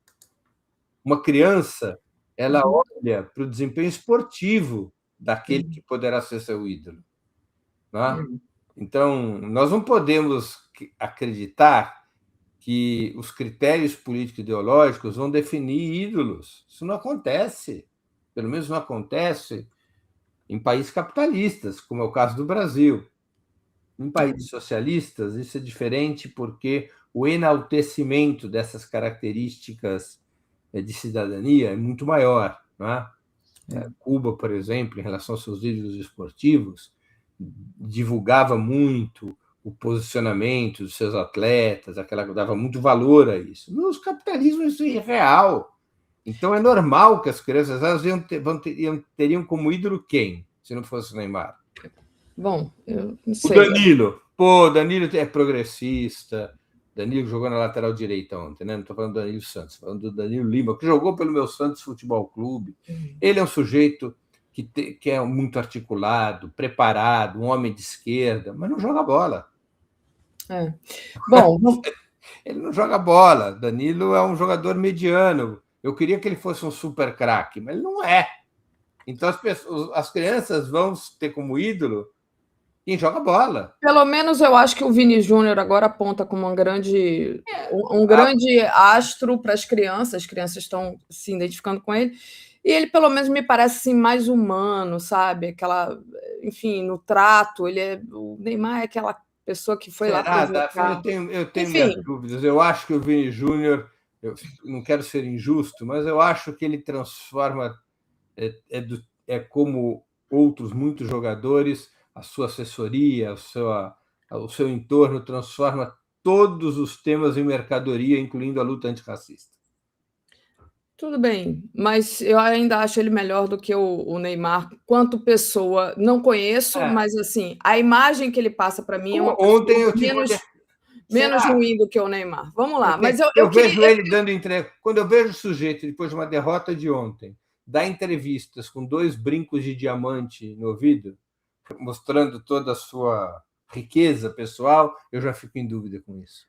Uma criança, ela olha para o desempenho esportivo daquele que poderá ser seu ídolo. Né? Então, nós não podemos acreditar que os critérios político-ideológicos vão definir ídolos. Isso não acontece. Pelo menos não acontece em países capitalistas, como é o caso do Brasil. Em países socialistas, isso é diferente porque o enaltecimento dessas características de cidadania é muito maior. Né? Cuba, por exemplo, em relação aos seus ídolos esportivos, divulgava muito o posicionamento dos seus atletas, dava muito valor a isso. Nos capitalismos isso é irreal. Então é normal que as crianças teriam como ídolo quem, se não fosse o Neymar? Bom, eu não sei. O Danilo. Pô, Danilo é progressista. Danilo jogou na lateral direita ontem, né? Não estou falando do Danilo Santos, estou falando do Danilo Lima, que jogou pelo meu Santos Futebol Clube. Ele é um sujeito que é muito articulado, preparado, um homem de esquerda, mas não joga bola. Bom, ele não joga bola. Danilo é um jogador mediano. Eu queria que ele fosse um super craque, mas ele não é. Então as crianças vão ter como ídolo quem joga bola. Pelo menos eu acho que o Vini Júnior agora aponta como um grande astro para as crianças estão se identificando com ele. E ele, pelo menos, me parece assim, mais humano, sabe? Enfim, no trato, o Neymar é aquela pessoa que foi lá provocar. Eu tenho minhas dúvidas. Eu acho que o Vini Júnior, eu não quero ser injusto, mas eu acho que ele transforma, como outros muitos jogadores, a sua assessoria, o seu entorno transforma todos os temas em mercadoria, incluindo a luta antirracista. Tudo bem, mas eu ainda acho ele melhor do que o Neymar, quanto pessoa. Não conheço, mas assim, a imagem que ele passa para mim é uma pessoa menos ruim do que o Neymar. Vamos lá, mas eu vejo ele dando entrevista. Quando eu vejo o sujeito, depois de uma derrota de ontem, dar entrevistas com 2 brincos de diamante no ouvido, mostrando toda a sua riqueza pessoal, eu já fico em dúvida com isso.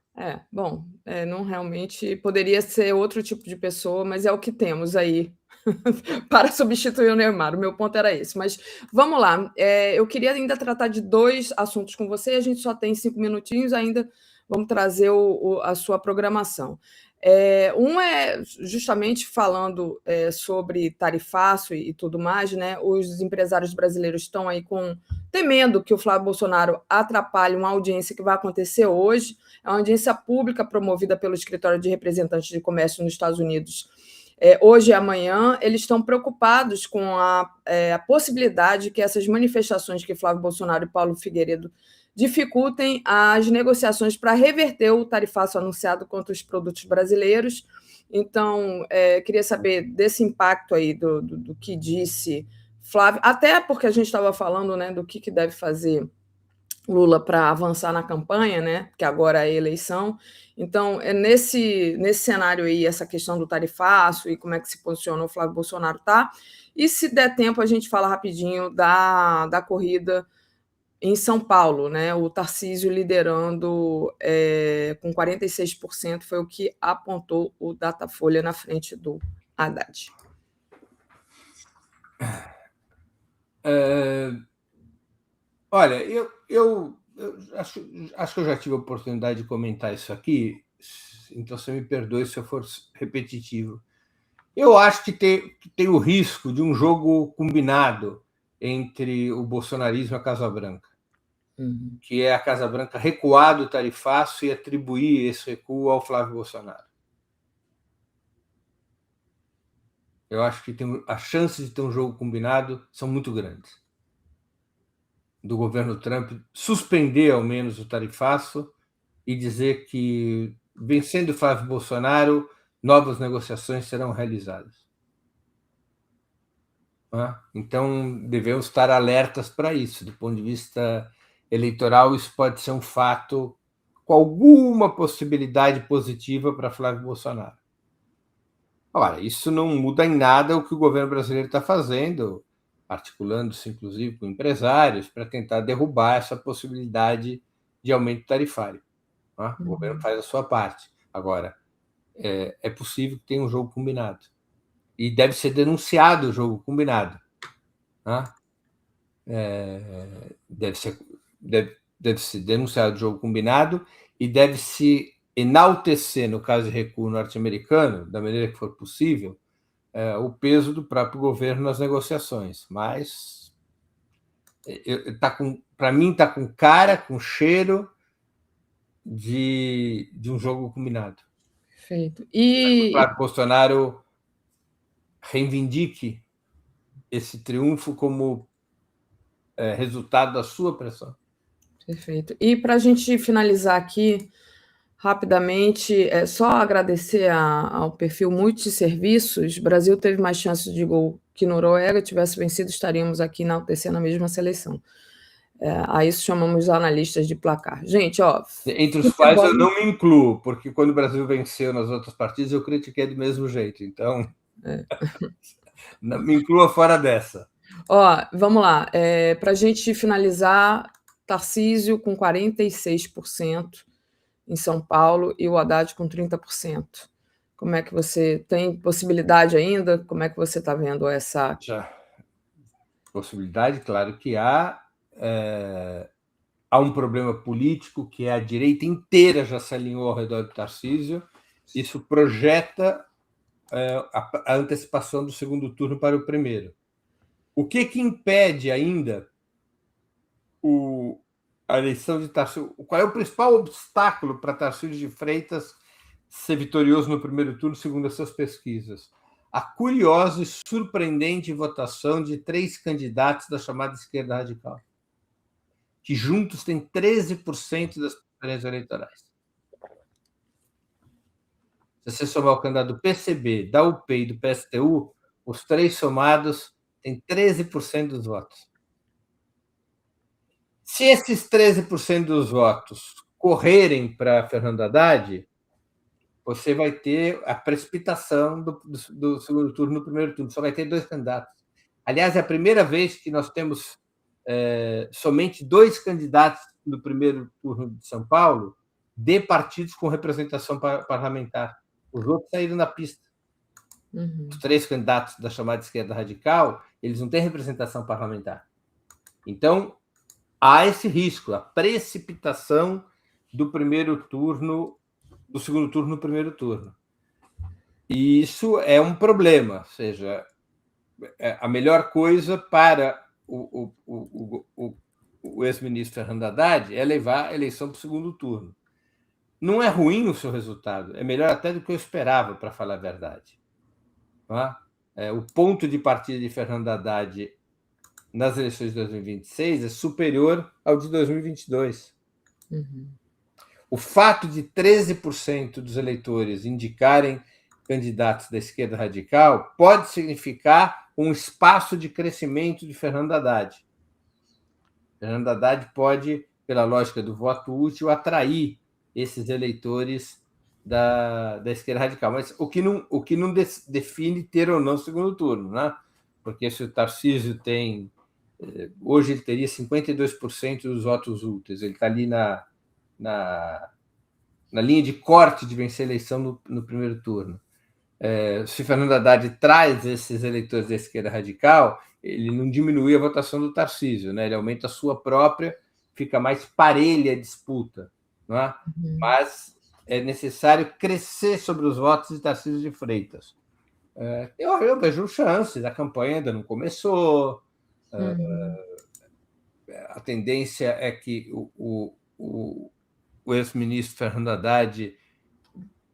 Não realmente poderia ser outro tipo de pessoa, mas é o que temos aí para substituir o Neymar. O meu ponto era esse. Mas vamos lá. Eu queria ainda tratar de 2 assuntos com você. A gente só tem 5 minutinhos ainda. Vamos trazer a sua programação. Um é justamente falando sobre tarifaço e tudo mais, né? Os empresários brasileiros estão aí temendo que o Flávio Bolsonaro atrapalhe uma audiência que vai acontecer hoje. É uma audiência pública promovida pelo Escritório de Representantes de Comércio nos Estados Unidos. Hoje e amanhã, eles estão preocupados com a possibilidade que essas manifestações que Flávio Bolsonaro e Paulo Figueiredo dificultem as negociações para reverter o tarifaço anunciado contra os produtos brasileiros. Então, queria saber desse impacto aí do que disse Flávio, até porque a gente estava falando, né, do que deve fazer Lula para avançar na campanha, né, que agora é eleição. Então, nesse cenário aí, essa questão do tarifaço e como é que se posiciona o Flávio Bolsonaro tá. E se der tempo, a gente fala rapidinho da corrida em São Paulo, né? O Tarcísio liderando com 46%, foi o que apontou o Datafolha na frente do Haddad. Olha, eu acho que eu já tive a oportunidade de comentar isso aqui, então você me perdoe se eu for repetitivo. Eu acho que tem o risco de um jogo combinado entre o bolsonarismo e a Casa Branca, que é a Casa Branca recuar do tarifaço e atribuir esse recuo ao Flávio Bolsonaro. Eu acho que as chances de ter um jogo combinado são muito grandes. Do governo Trump suspender ao menos o tarifaço e dizer que, vencendo Flávio Bolsonaro, novas negociações serão realizadas. Então, devemos estar alertas para isso. Do ponto de vista eleitoral, isso pode ser um fato com alguma possibilidade positiva para Flávio Bolsonaro. Ora, isso não muda em nada o que o governo brasileiro está fazendo, articulando-se, inclusive, com empresários, para tentar derrubar essa possibilidade de aumento tarifário. O governo faz a sua parte. Agora, é possível que tenha um jogo combinado. E deve ser denunciado o jogo combinado. Deve ser denunciado o jogo combinado e deve se enaltecer, no caso de recuo norte-americano, da maneira que for possível, o peso do próprio governo nas negociações. Mas, para mim, está com cara, com cheiro de um jogo combinado. Perfeito. E o Flávio Bolsonaro reivindique esse triunfo como resultado da sua pressão. Perfeito. E para a gente finalizar aqui, rapidamente, é só agradecer ao perfil Multisserviços. O Brasil teve mais chances de gol que Noruega. Tivesse vencido, estaríamos aqui enaltecendo a mesma seleção. A isso chamamos analistas de placar. Gente, entre os quais eu não me incluo, porque quando o Brasil venceu nas outras partidas, eu critiquei do mesmo jeito. Então, me inclua fora dessa. Vamos lá. Para a gente finalizar, Tarcísio com 46% em São Paulo e o Haddad com 30%. Como é que você tem possibilidade ainda? Como é que você está vendo essa... Possibilidade, claro que há. Há um problema político que a direita inteira já se alinhou ao redor do Tarcísio. Isso projeta a antecipação do segundo turno para o primeiro. O que impede ainda a eleição de Tarcísio? Qual é o principal obstáculo para Tarcísio de Freitas ser vitorioso no primeiro turno, segundo essas pesquisas? A curiosa e surpreendente votação de 3 candidatos da chamada esquerda radical, que juntos têm 13% das preferências eleitorais. Se você somar o candidato do PCB, da UP e do PSTU, os 3 somados têm 13% dos votos. Se esses 13% dos votos correrem para Fernando Haddad, você vai ter a precipitação do segundo turno no primeiro turno. Só vai ter 2 candidatos. Aliás, é a primeira vez que nós temos somente 2 candidatos no primeiro turno de São Paulo de partidos com representação parlamentar. Os outros saíram na pista. Os 3 candidatos da chamada esquerda radical, eles não têm representação parlamentar. Então, há esse risco, a precipitação do primeiro turno, do segundo turno no primeiro turno. E isso é um problema, ou seja, a melhor coisa para o ex-ministro Fernando Haddad é levar a eleição para o segundo turno. Não é ruim o seu resultado, é melhor até do que eu esperava, para falar a verdade. O ponto de partida de Fernando Haddad nas eleições de 2026 é superior ao de 2022. O fato de 13% dos eleitores indicarem candidatos da esquerda radical pode significar um espaço de crescimento de Fernando Haddad. Fernando Haddad pode, pela lógica do voto útil, atrair esses eleitores da esquerda radical. Mas o que não define ter ou não segundo turno, né? Porque se o Tarcísio tem... Hoje ele teria 52% dos votos úteis. Ele está ali na linha de corte de vencer a eleição no primeiro turno. Se Fernando Haddad traz esses eleitores da esquerda radical, ele não diminui a votação do Tarcísio, né? Ele aumenta a sua própria, fica mais parelha a disputa, não é? Mas é necessário crescer sobre os votos de Tarcísio de Freitas. Eu vejo chances, a campanha ainda não começou, a tendência é que o ex-ministro Fernando Haddad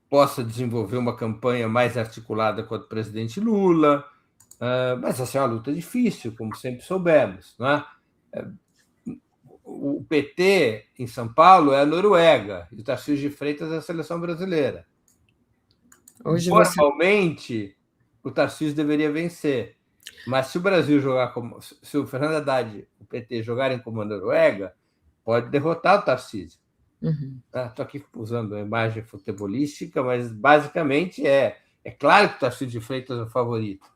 possa desenvolver uma campanha mais articulada contra o presidente Lula, mas essa é uma luta difícil, como sempre soubemos, não é? O PT em São Paulo é a Noruega, e o Tarcísio de Freitas é a seleção brasileira. Formalmente, o Tarcísio deveria vencer, mas se o Brasil jogar como... Se o Fernando Haddad e o PT jogarem como a Noruega, pode derrotar o Tarcísio. Estou aqui usando a imagem futebolística, mas basicamente é claro que o Tarcísio de Freitas é o favorito.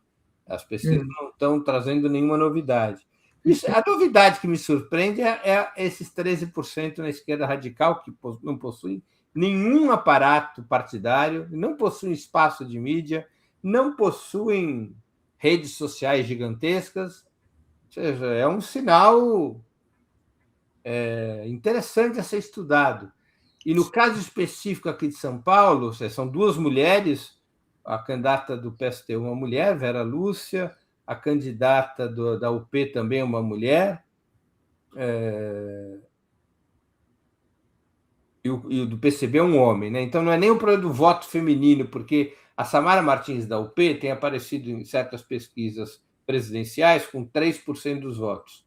As pesquisas não estão trazendo nenhuma novidade. A novidade que me surpreende é esses 13% na esquerda radical, que não possuem nenhum aparato partidário, não possuem espaço de mídia, não possuem redes sociais gigantescas. Ou seja, é um sinal interessante a ser estudado. E no caso específico aqui de São Paulo, são duas mulheres, a candidata do PST é uma mulher, Vera Lúcia, a candidata da UP também é uma mulher, e o do PCB é um homem, né? Então não é nem o problema do voto feminino, porque a Samara Martins da UP tem aparecido em certas pesquisas presidenciais com 3% dos votos.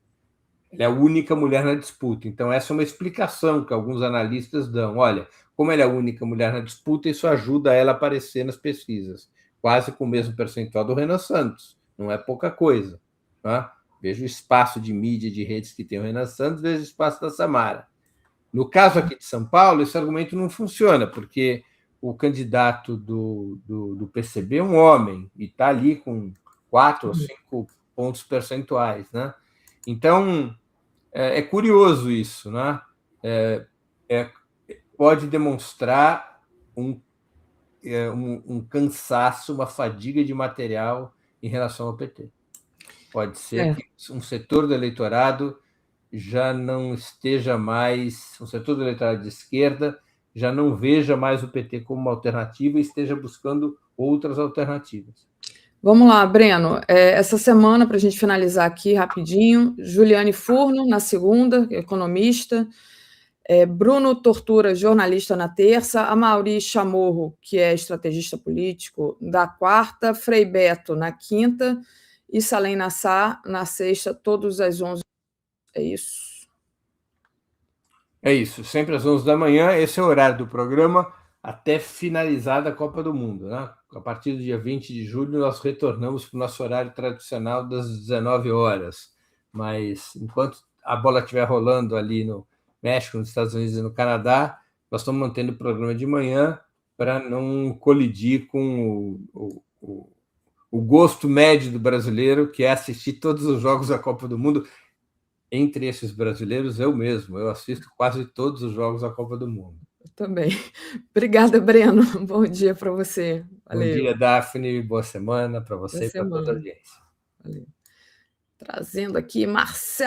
Ela é a única mulher na disputa. Então, essa é uma explicação que alguns analistas dão. Olha, como ela é a única mulher na disputa, isso ajuda ela a aparecer nas pesquisas, quase com o mesmo percentual do Renan Santos. Não é pouca coisa. Tá? Veja o espaço de mídia, de redes que tem o Renan Santos, veja o espaço da Samara. No caso aqui de São Paulo, esse argumento não funciona, porque o candidato do PCB é um homem, e está ali com 4 ou 5 pontos percentuais, né? Então, é curioso isso, né? Pode demonstrar um cansaço, uma fadiga de material em relação ao PT. Pode ser que um setor do eleitorado já não esteja mais, um setor do eleitorado de esquerda já não veja mais o PT como uma alternativa e esteja buscando outras alternativas. Vamos lá, Breno. Essa semana, para a gente finalizar aqui rapidinho, Juliane Furno, na segunda, economista, Bruno Tortura, jornalista, na terça, Amaury Chamorro, que é estrategista político, na quarta, Frei Beto, na quinta, e Salem Nassar, na sexta, todos às 11. É isso? É isso, sempre às 11 da manhã, esse é o horário do programa, até finalizada a Copa do Mundo, né? A partir do dia 20 de julho, nós retornamos para o nosso horário tradicional das 19 horas. Mas, enquanto a bola estiver rolando ali no México, nos Estados Unidos e no Canadá, nós estamos mantendo o programa de manhã para não colidir com o gosto médio do brasileiro, que é assistir todos os jogos da Copa do Mundo. Entre esses brasileiros, eu mesmo, eu assisto quase todos os jogos da Copa do Mundo. Também. Obrigada, Breno. Bom dia para você. Valeu. Bom dia, Daphne. Boa semana para você e para toda a audiência. Valeu. Trazendo aqui Marcelo